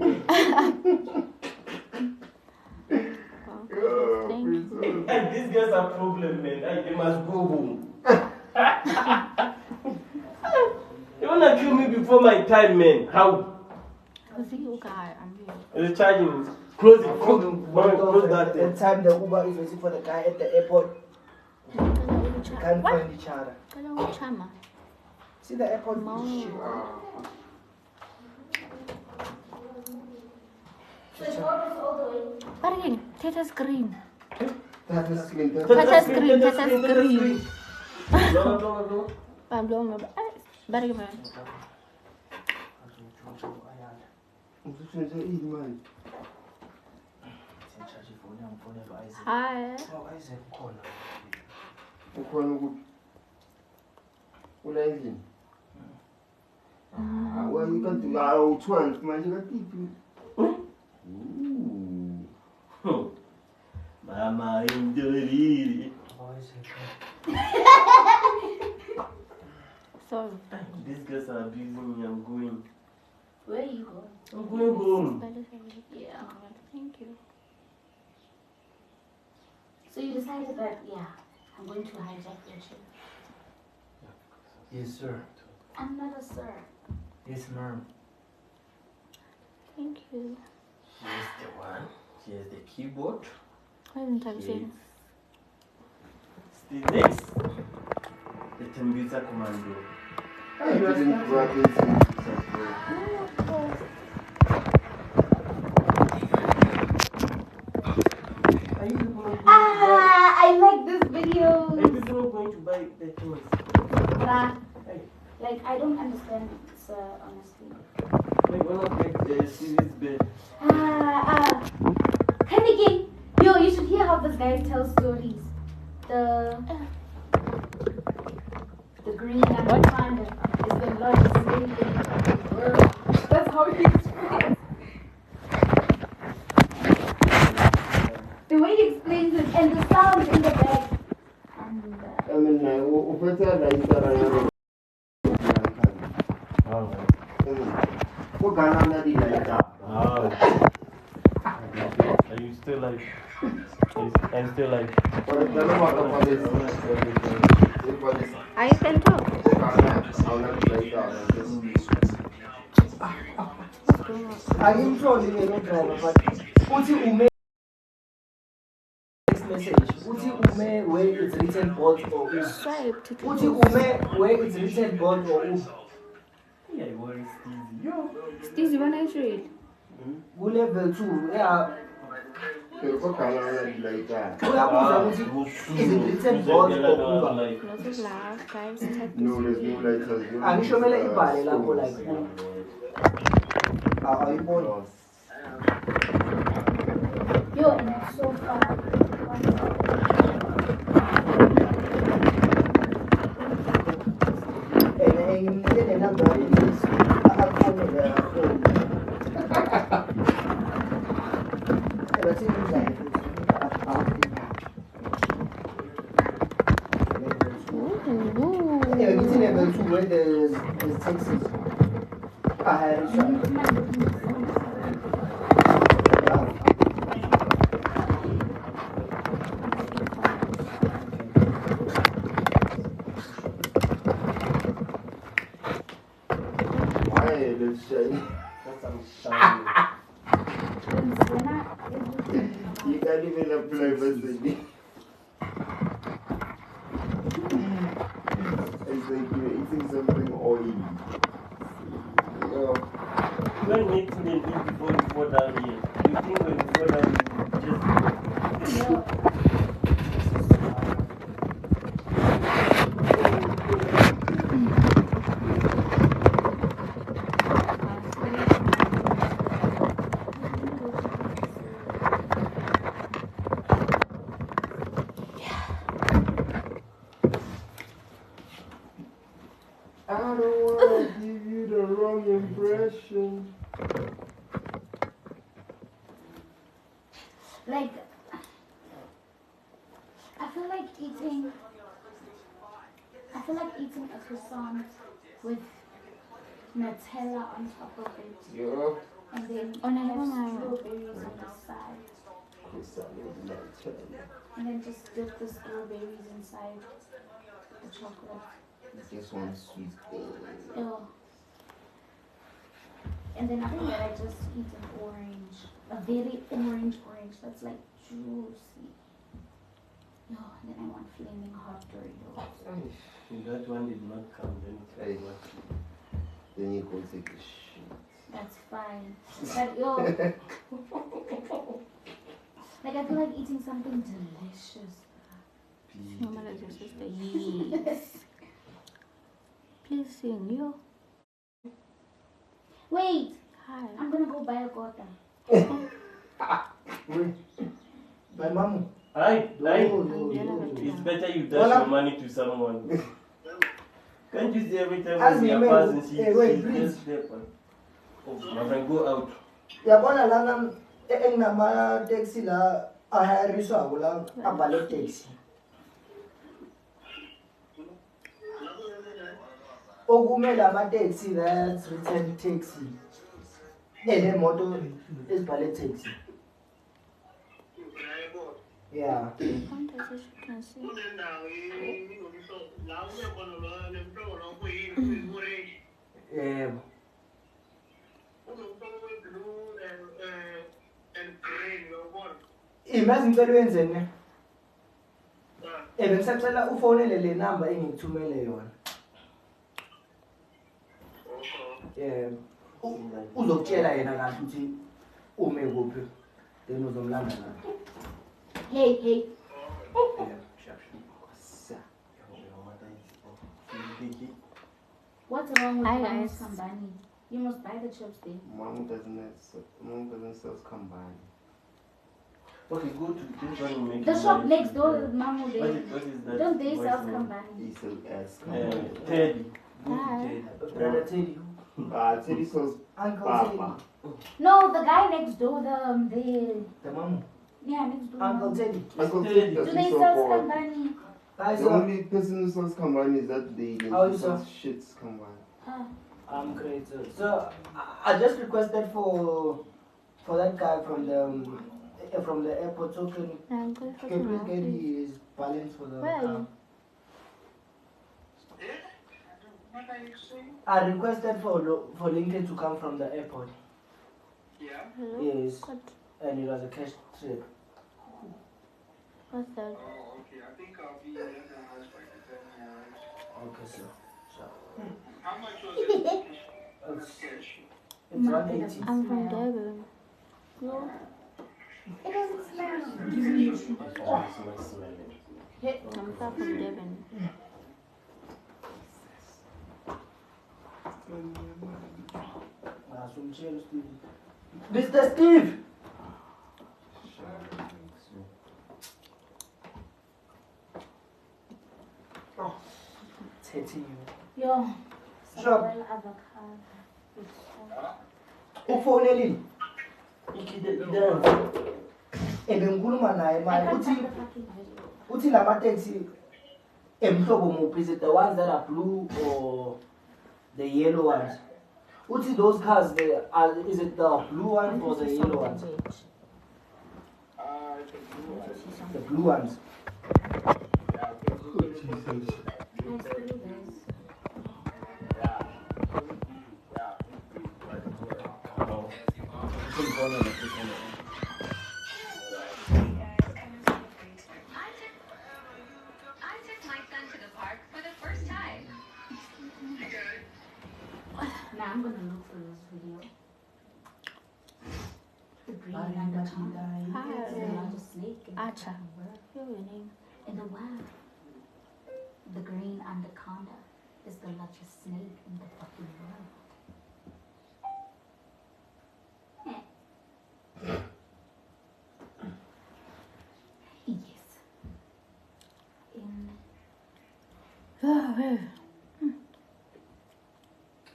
Thank you. And these guys are problem, man. They must go home. You wanna kill me before my time, man? How? I'm here. The charging. Close it. Close that The thing. time the Uber is waiting for the guy at the airport, they can't find each other. Chama. See the airport? Mom. Parking. Teta screen. That is clean. Touch screen. Touch screen. No. Pablo, no. Barry man. Hi. Ukhona ukuthi ula endlini. Well, you can do 12 manje katiphi. Mama indoriri. Sorry. These guys are abusing me. I'm going. Where are you going? I'm going home. Yeah. Thank you. So you decided that, yeah, I'm going to hijack your ship. Yes, sir. I'm not a sir. Yes, ma'am. Thank you. Here's the one. Here's the keyboard. I haven't touched it. Here's the next. The computer commando. I didn't grab I like this video. Are you people going to buy the toys? Bruh. Like, I don't understand, sir, honestly. Like, when I get the series bed. Kaniki, yo, you should hear how this guy tells stories. The green and panda is the largest snake in the world. That's how he explains. I mean, uphethe lighter ayaro. Ko gana na di lighter. Are you still like? I'm still like. I can talk. I am trolling a driver, but Uti Ume text message. Uti Ume where it's written bold or U. Swipe to Uti Ume where it's written bold or U. Yeah, what is easy? Yo. Steezy, when I read. Go level 2. Yeah. Is it written bold or U? Lots of love, guys. No, there's no lighters. I'm sure me like are you born? Yo, it's so far. And then another is I have it's level 2 where there's Texas. I had You can't even apply message. It's like you're eating something oily. When you eat before down here, you think when you go down you just. I don't want to give you the wrong impression. Like, I feel like eating a croissant with Nutella on top of it. Yeah. And then Oh, no, never have mind. strawberries on the side. And then just dip the strawberries inside the chocolate. This one's sweet. Oh. And then after that, I just eat an orange. A very orange that's like juicy. Oh, and then I want flaming hot Doritos. If that one did not come, then it's Hey. Then you go take a shit. That's fine. But yo, like I feel like eating something delicious. No matter your sister. Yes. Please sing, yo. Wait, Hi. I'm gonna go buy a quarter. Wait. My mom. Aye. It's It's better you dash your money to someone. Can't you see every time As when you you may- pass and hey, wait, she's please. just there? Oh, my friend, go out. Yabona lana enginama taxi la ahayariswako la abhale taxi. Okumele ama-taxi that's written taxi. Le moto ezibhale taxi. Yeah. Sometimes you can see. Yebo. Imazi ngicela wenzeni ne? Bengisacela ufonele le number engikuthumele yona. Yebo. Uzokutshela yena kahle ukuthi ume kuphi. Then uzomlanda la. Hey. Yebo, sharp. What's wrong with Hi, Mama's guys. Kambani? You must buy the chips there. Mom doesn't sell combined. Okay, go to this one and make The it shop nice. next door, Mama, What they is that? don't they voice sell note? Kambani? He sells ass Teddy. Go to Hi. Teddy. Brother Teddy. Teddy sells Uncle Papa. Teddy. No, the guy next door, the The mom. yeah next door. Uncle Teddy. Uncle Teddy. Teddy Do doesn't they sell sell pork. Kambani? Guys, The only person who says combine is that the How is that? shits combine. I'm great, sir. So I just requested for that guy from the airport, so can you please get his balance for the car? What are you saying? I requested for Lincoln to come from the airport. Yeah. Yes. And it was a cash trip. What's that? Oh, okay. I think I'll be in the house by the time you arrive. Okay, sir. How much was it? It's, Cash. it's 180. I'm from Durban. No. It doesn't smell. I'm far from Durban. Mr. Steve! Oh, it's hitting you. Yo. Sure. Well, avocado. Ufonelini. Ikidance. Ebengikhuluma naye I manje can't uthi find the fucking video. uthi lama taxi emhlobo muphi, is it the ones that are blue or the yellow ones? Uthi those cars is it the blue ones or the yellow ones? The blue ones. Now I'm gonna look for this video. The green anaconda is the largest snake in the Acha. fucking world. Hear your name. In the world. The green anaconda is the largest snake in the fucking world. Yes. In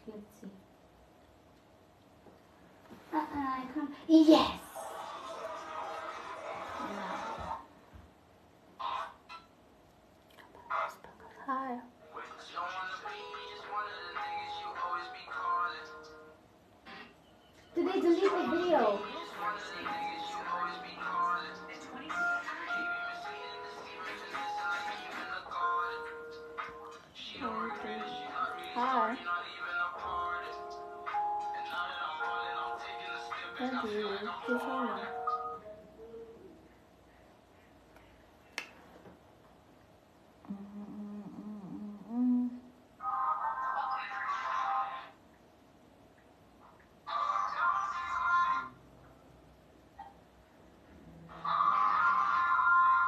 let's see. I can't. Yes. Hi. Did they delete the video? Hi. Thank you. Who's on?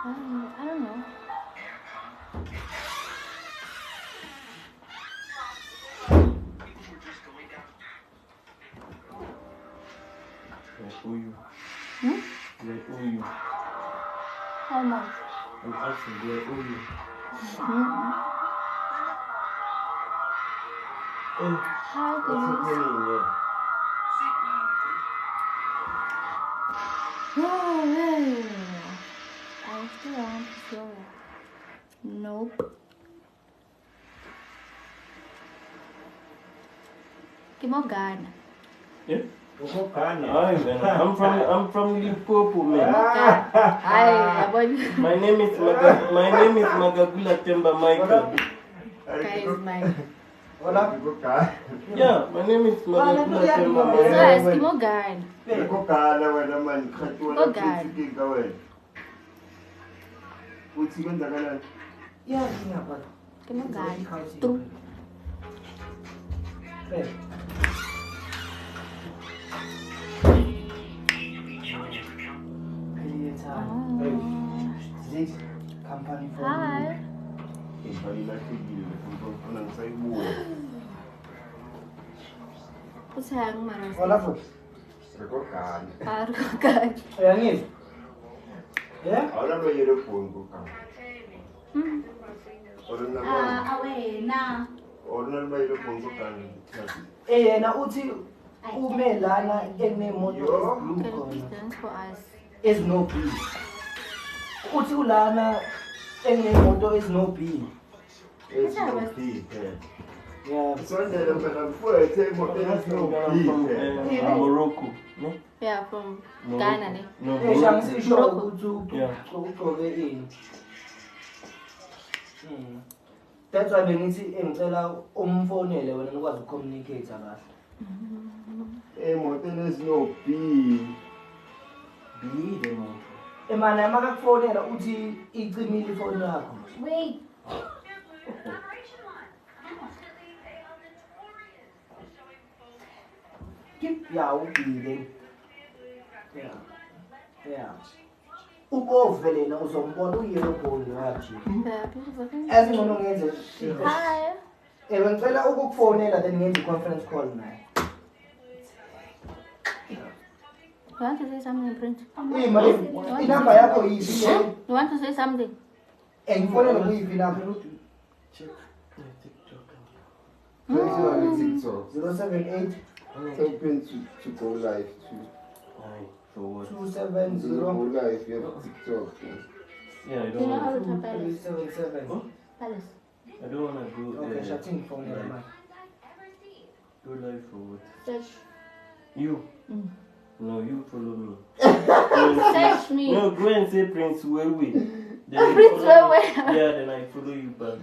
I don't know. How much? I'm asking, where are you? Hi, What's guys. happening here? I still want to show you. Nope. Kimogana. Yeah? Hi, man. I'm from Limpopo, man. Hi, My name is Magagula Temba Michael. guys, my. Yeah, my name is Magagula Temba So Michael. Eskimo guy. Yeah, yeah, but Eskimo guy. True. hey. This company for Hi. What's happening, man? Hola, folks. Parko guy. Yang yeah? Away, nah. Na uthi ume lana enemoto Can you blue please khona. dance for us? Is no blue. Uthi ulana Engemoto is no B. It's no P. Yeah. Sondela phela before I say imoto enesino From Morocco. No? Yeah, from Morocco. Ghana. Ne? No, Eh, Morocco. shangisisho Morocco. ukuthi Yeah. ugcoke ini. That's why bengithi engicela umfonele wena ukwazi ukucommunicate kahle. imoto enesino B. B the motor. Emana makakufonela uthi icimile ifoni yakho. Wait. Yeah, ubile. Yeah. Yeah. Ubovelena uzombona uyelo bone wathi. Yeah, beautiful. Thank you. Azingcono ngenze. Hi. Ngicela ukukufonela then ngenze conference call naye. You want to say something, Prince? Inamba yakho yipi? You want to say something? Ngifonela kuyiphi inamba? Check the TikTok. Crazy on TikTok. 078 Open to go live too. Aye, for what? 270 Go live, you have TikTok. Yeah, I You don't know how want to tap Palace? 377. Palace. I don't want to go Okay, shutting phone live. man. Go live for what? Search. You? Mm. No, you follow me. Search me. No, go and say Prince Wewe. Then you Prince follow me. Wewe. Yeah, then I follow you back.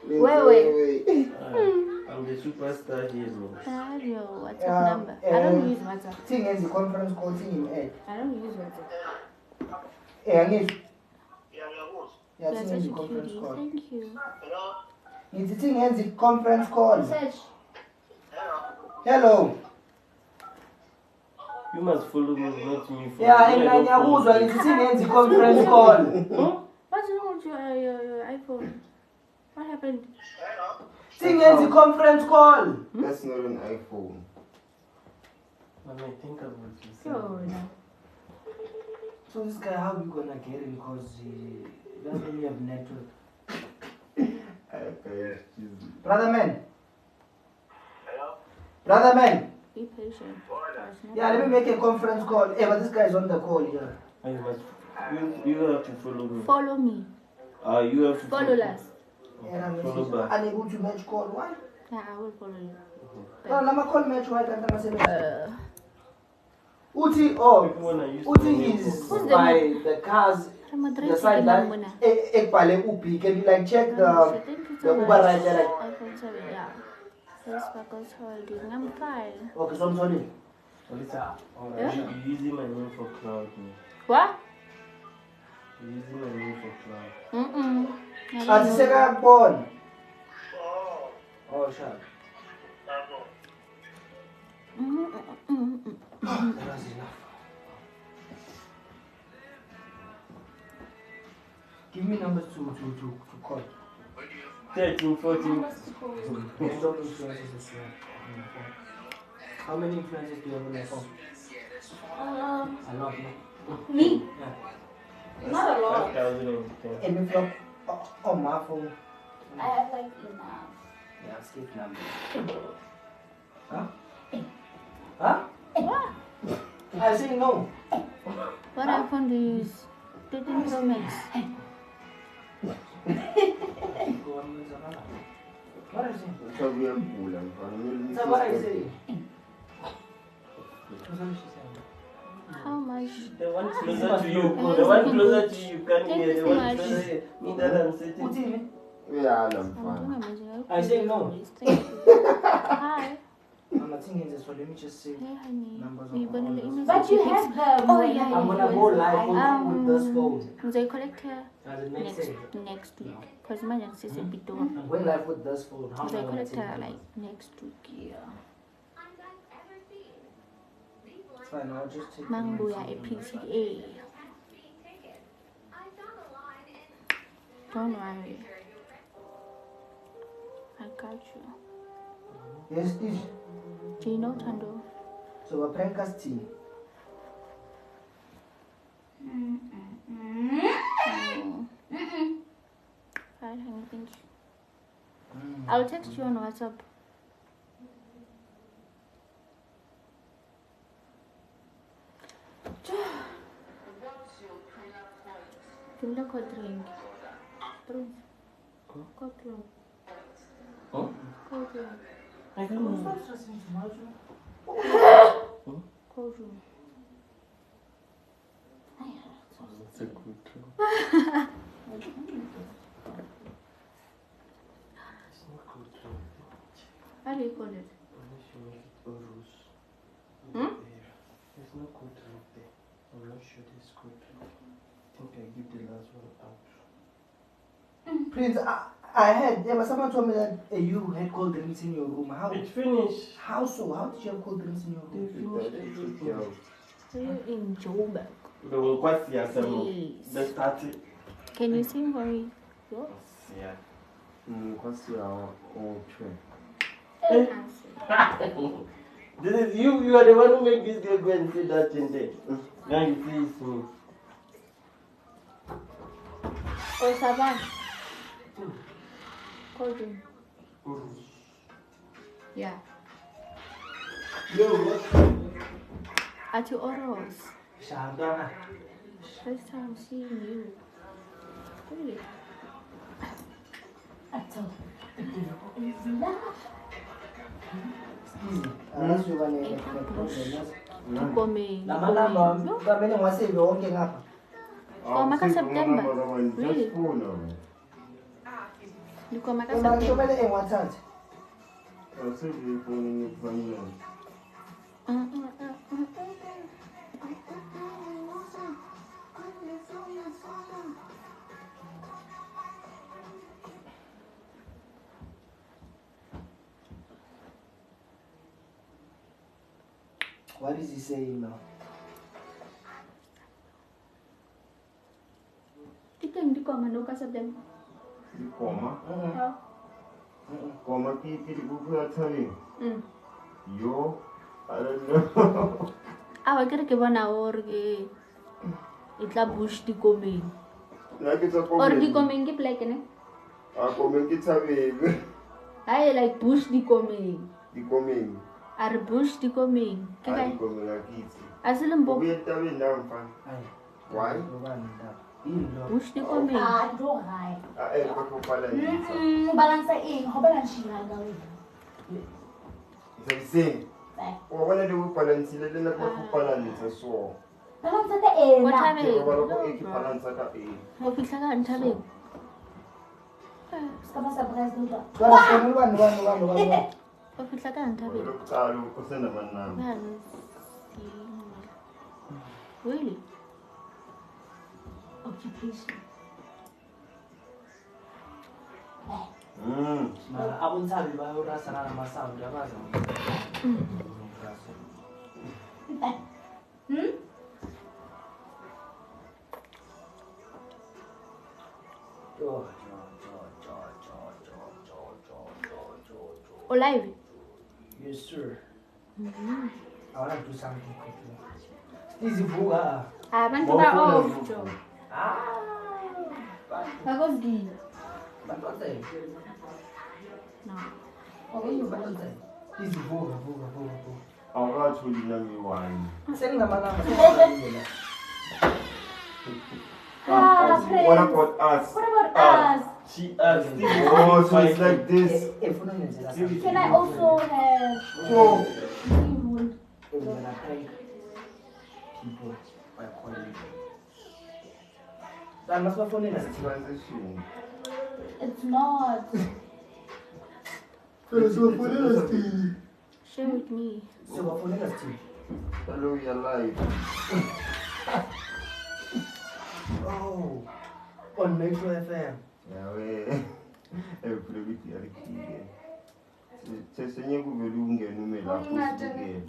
Wait. I'm the superstar here, man. Your WhatsApp number. I don't use WhatsApp. Thing is the conference call thing in add. I don't use WhatsApp. Angizwe. Yeah, Yeah, You're thing such is a the conference cutie. call. Thank you. Ngithi thing is the conference call. Search. Hello. You must follow me, not me. Follow Yeah, you. and I don't follow ngiyakuzwa you. ngithi thing is the conference call. What's wrong with your iPhone? What happened? Thing is the conference call. That's not an iPhone. I might think about you. Sure. No. So this guy, how you gonna get him? Because he doesn't really have network. Okay, excuse me. Brother man. Brother man. Be patient. Yeah, let me make a conference call. Hey, but this guy is on the call here. I must. You have to follow me. Follow me. You have to Follow us. And I'm Follow back. unable to match call. Why? Yeah, I will follow you. No, let me call match. Why can't I say match? Uti, People oh, wanna use Uti my name is for- by the cars. The side line. Ekpale Upi. Can you like check the Uber right there? Like, iPhone 7, yeah. Palesa Sparkles holding. I'm fine. okay, so I'm sorry. Palesa, Yeah? you're using my name for cloud, man. What? You're using my name for cloud. Mm-mm. I Ah, don't this know. is born. Oh, shut. That was enough. Give me numbers to call. 13, 14. Random influences is here on your phone. How many influences do you have on your phone? A lot, no? Me? Yeah. Not a lot. 5,010. And if you're on my phone, I have like enough. yeah, skip number. Huh? Huh? What? I say no. What iPhone do you use? 13 Pro Max. What is it? So we are cool and fun. So what is it? How much? The one closer to you. The one closer to you can Thank hear. you The so one much. closer to me that I'm sitting. Uti, Yeah, I'm I'm doing fine. amazing. I say no. Thank you. Hi. I'm not thinking this, so let me just say. Hey, honey. Numbers You of gonna all let those. me But you have the. Oh, yeah, I'm gonna go live with this phone. They collect her Does it make next sense? next week. Because my next is a bit done. I'm going live with this phone. How am I They gonna collect take her it? like next week. Yeah. It's fine, I'll just take Manguya the a PTA. Don't worry. I got you. Yes, Ish. Do you know Tando? So we're prankers team. Oh. Fine, honey, thank you. I'll text you on WhatsApp. Give me a drink. Prince. Cold room. Huh? Cold room. I don't know. Stop stressing too much. Cold room. It's a good room. It's not good room. How do you call it? Unless you make it Urus. Hmm? There's no good room there. I'm not sure there's good room. I think I give the last one out. Prince, I heard, yeah, but someone told me that you had cold drinks in your room. How? It's finished. How so? How did you have cold drinks in your They room? finished everything. We're in Joburg. The one question I said, Yes. the started. Can you sing for me? Yeah. What's your old trick? This is you are the one who make this girl go and say that thing there. Now you see it's me. Oh, Saban. Cold room. Yeah. At your Oros. Shadana. First time seeing you. Really? Easy. Unless you want to problem. Coming. Lama kamele ngwaseve wonke ngapha. Komaka September. Really? Just phone now. You komaka Ema September. ngishobele engwathathe. I'll save you phone in your family. What is he saying now? Di koma no ka September. The coma? Oh. Coma people who are telling. Yo, I don't know. Awa kere ke bona hore ke itla bush di komeng. Like it's a Or di comment. komeng ke black ne? Comment it's a baby. I like bush di komeng. The coming. Are bush di komeng. Ke I kae? coming like it. Asilem bo We are telling them, Ay. why? bush di komeng. I am going to balance. Balansa eng, ho balance shira ga we. It's the same. Oh, when I do balance, let them go balance. So, Balansa ta What ena. time I is will it? go eat balance at a. Mo fihla ka Nthabeng. Ska ba surprise do ta. Mo fihla ka Nthabeng. Look, I'll go send them now. Really? Occupation. Mara abuntabi bayorasana namasound yabaza. O live? Yes, sir. I want to do something quickly. Easy buga. Abantu ba off jo. Ah. Bakuzgi. Bantwathe. No. Bantwathe. Easy buga. I'll go to the number one. Sengamanamba. What about us? What about us? She asked Oh, so it's like this. Can I also have So, seafood? We're gonna prank people by calling. That must be funny. transition. It's not. Share with me. So what phone is it? Hello, you're live. Oh, on Metro FM. Yeah, we. Everybody are here. Sesenya kubelunge numela kusukela.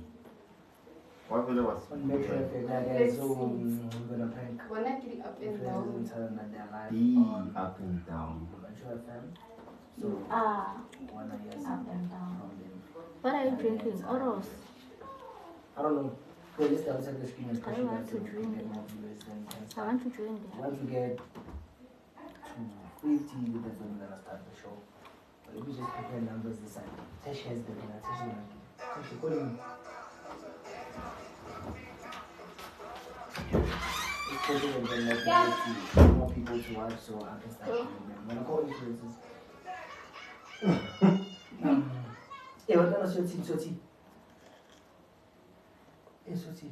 Wavele On Metro wasukela. FM, guys. So we're gonna prank When I get up and friends down. and tell them that they're live Be on up and down. Metro FM. So wanna hear Up something and down. from them. What are you drinking? Oros. I don't know. Go just outside the screen and push I it want back to so we drink can get it. more viewers and can I start. want to drink it. Once we get to 50, that's when we're gonna start the show. But if we just prepare numbers this side, Tesh has the winner. Tesh is like, Tesh, call me. photo and then like to more people to watch so I can start doing them. When I call influencers. Hey, what kind of Soti? Hey, Soti.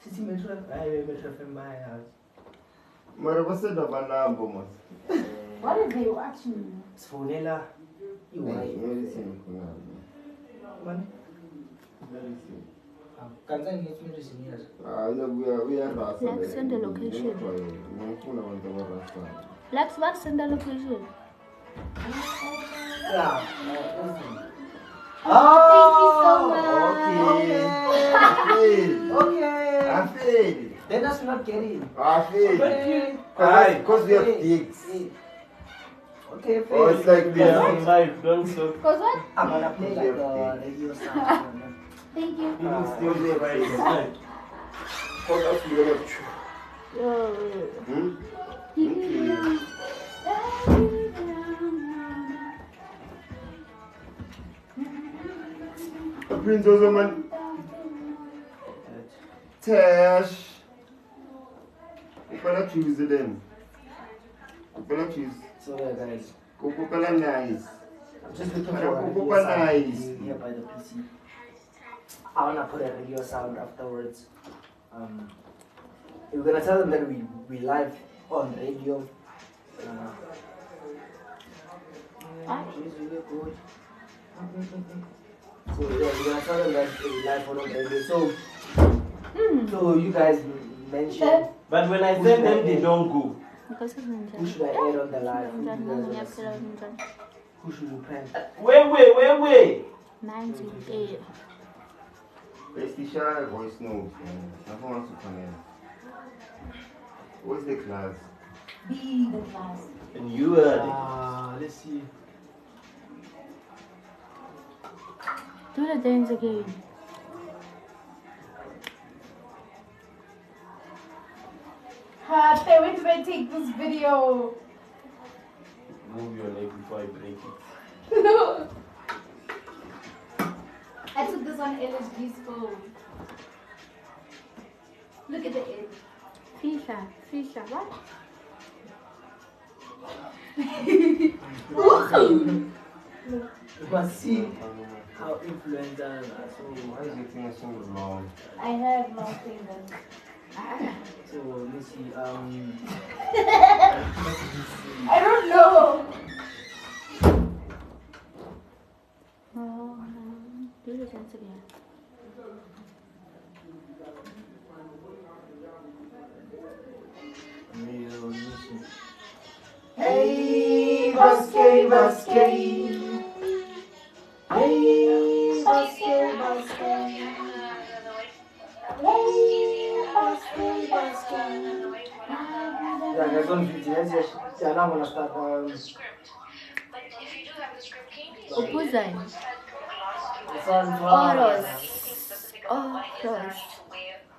Siti Metro FM my house. Mara, what's the number, man? What are they watching? It's Fonela. You Hey, right? medicine. Man. Medicine. Kanzani needs medicine here. No, we are Rasta. Like, send the location. Rasta. Lex, what's in the location? Yeah. Okay. I feel. Let us not get in. I feel. Because we have dicks. Okay, fair. Oh, it's like We are this. on live, don't stop. Cause what? I'm gonna play like the radio sound. Thank you. You will still be right inside. What else we gonna have? Oh, Prince Ozoman. Tash. Kupala choose then. Kupala choose. So yeah, guys, Kupala nice. I'm just looking for a Kupala radio sound nice. here by the PC. I wanna put a radio sound afterwards. We're gonna tell them that we live on radio. She's really good. So yeah, we're gonna tell them that we live on radio. So you guys mentioned But when I send them, they don't go. who should I add on the live? Who should we prank? Wait. 98. Let's share voice note. Nothing wants to come in. What's the class? Be the class. And you are Let's see. Do the dance again. Hey, when did I take this video? move your leg before I break it. I took this on LSG's phone. Look at the edge. Fisha, what? You must see how influencers are. So Why is your finger so long? I have long fingers. So let's see. I don't know. Oh, do the dance again. Hey, basket. Hey, basket. Yeah, guys, on 50. Let's just. Yeah, now I'm gonna start. Opuzai. It's on Oros.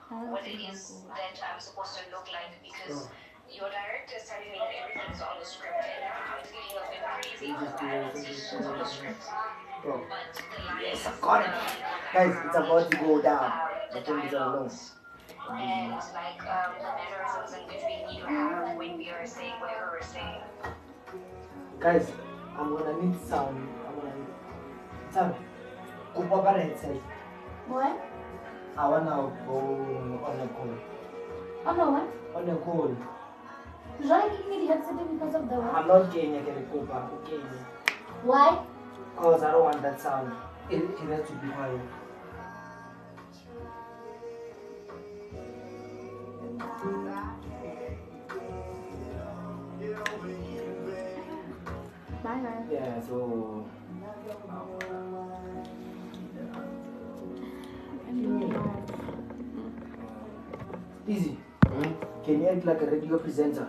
What it is that I'm supposed to look like, because your director is telling me that everything's on the script and it's getting a bit crazy. Everything's on the script. But the lines got it. Guys, it's about to go down. I think it's alone. and like the mannerisms in which we need to have when we are saying whatever we're saying. Guys, I'm gonna need sound. Sound. Go over the headset. What? I wanna go on a call. Oh no, what? On a call. You're not giving me the headset because of the what? I'm not getting a call back, okay? Why? Because I don't want that sound. It has to be quiet. Bye. Yeah, so. Easy. Can you act like a radio presenter?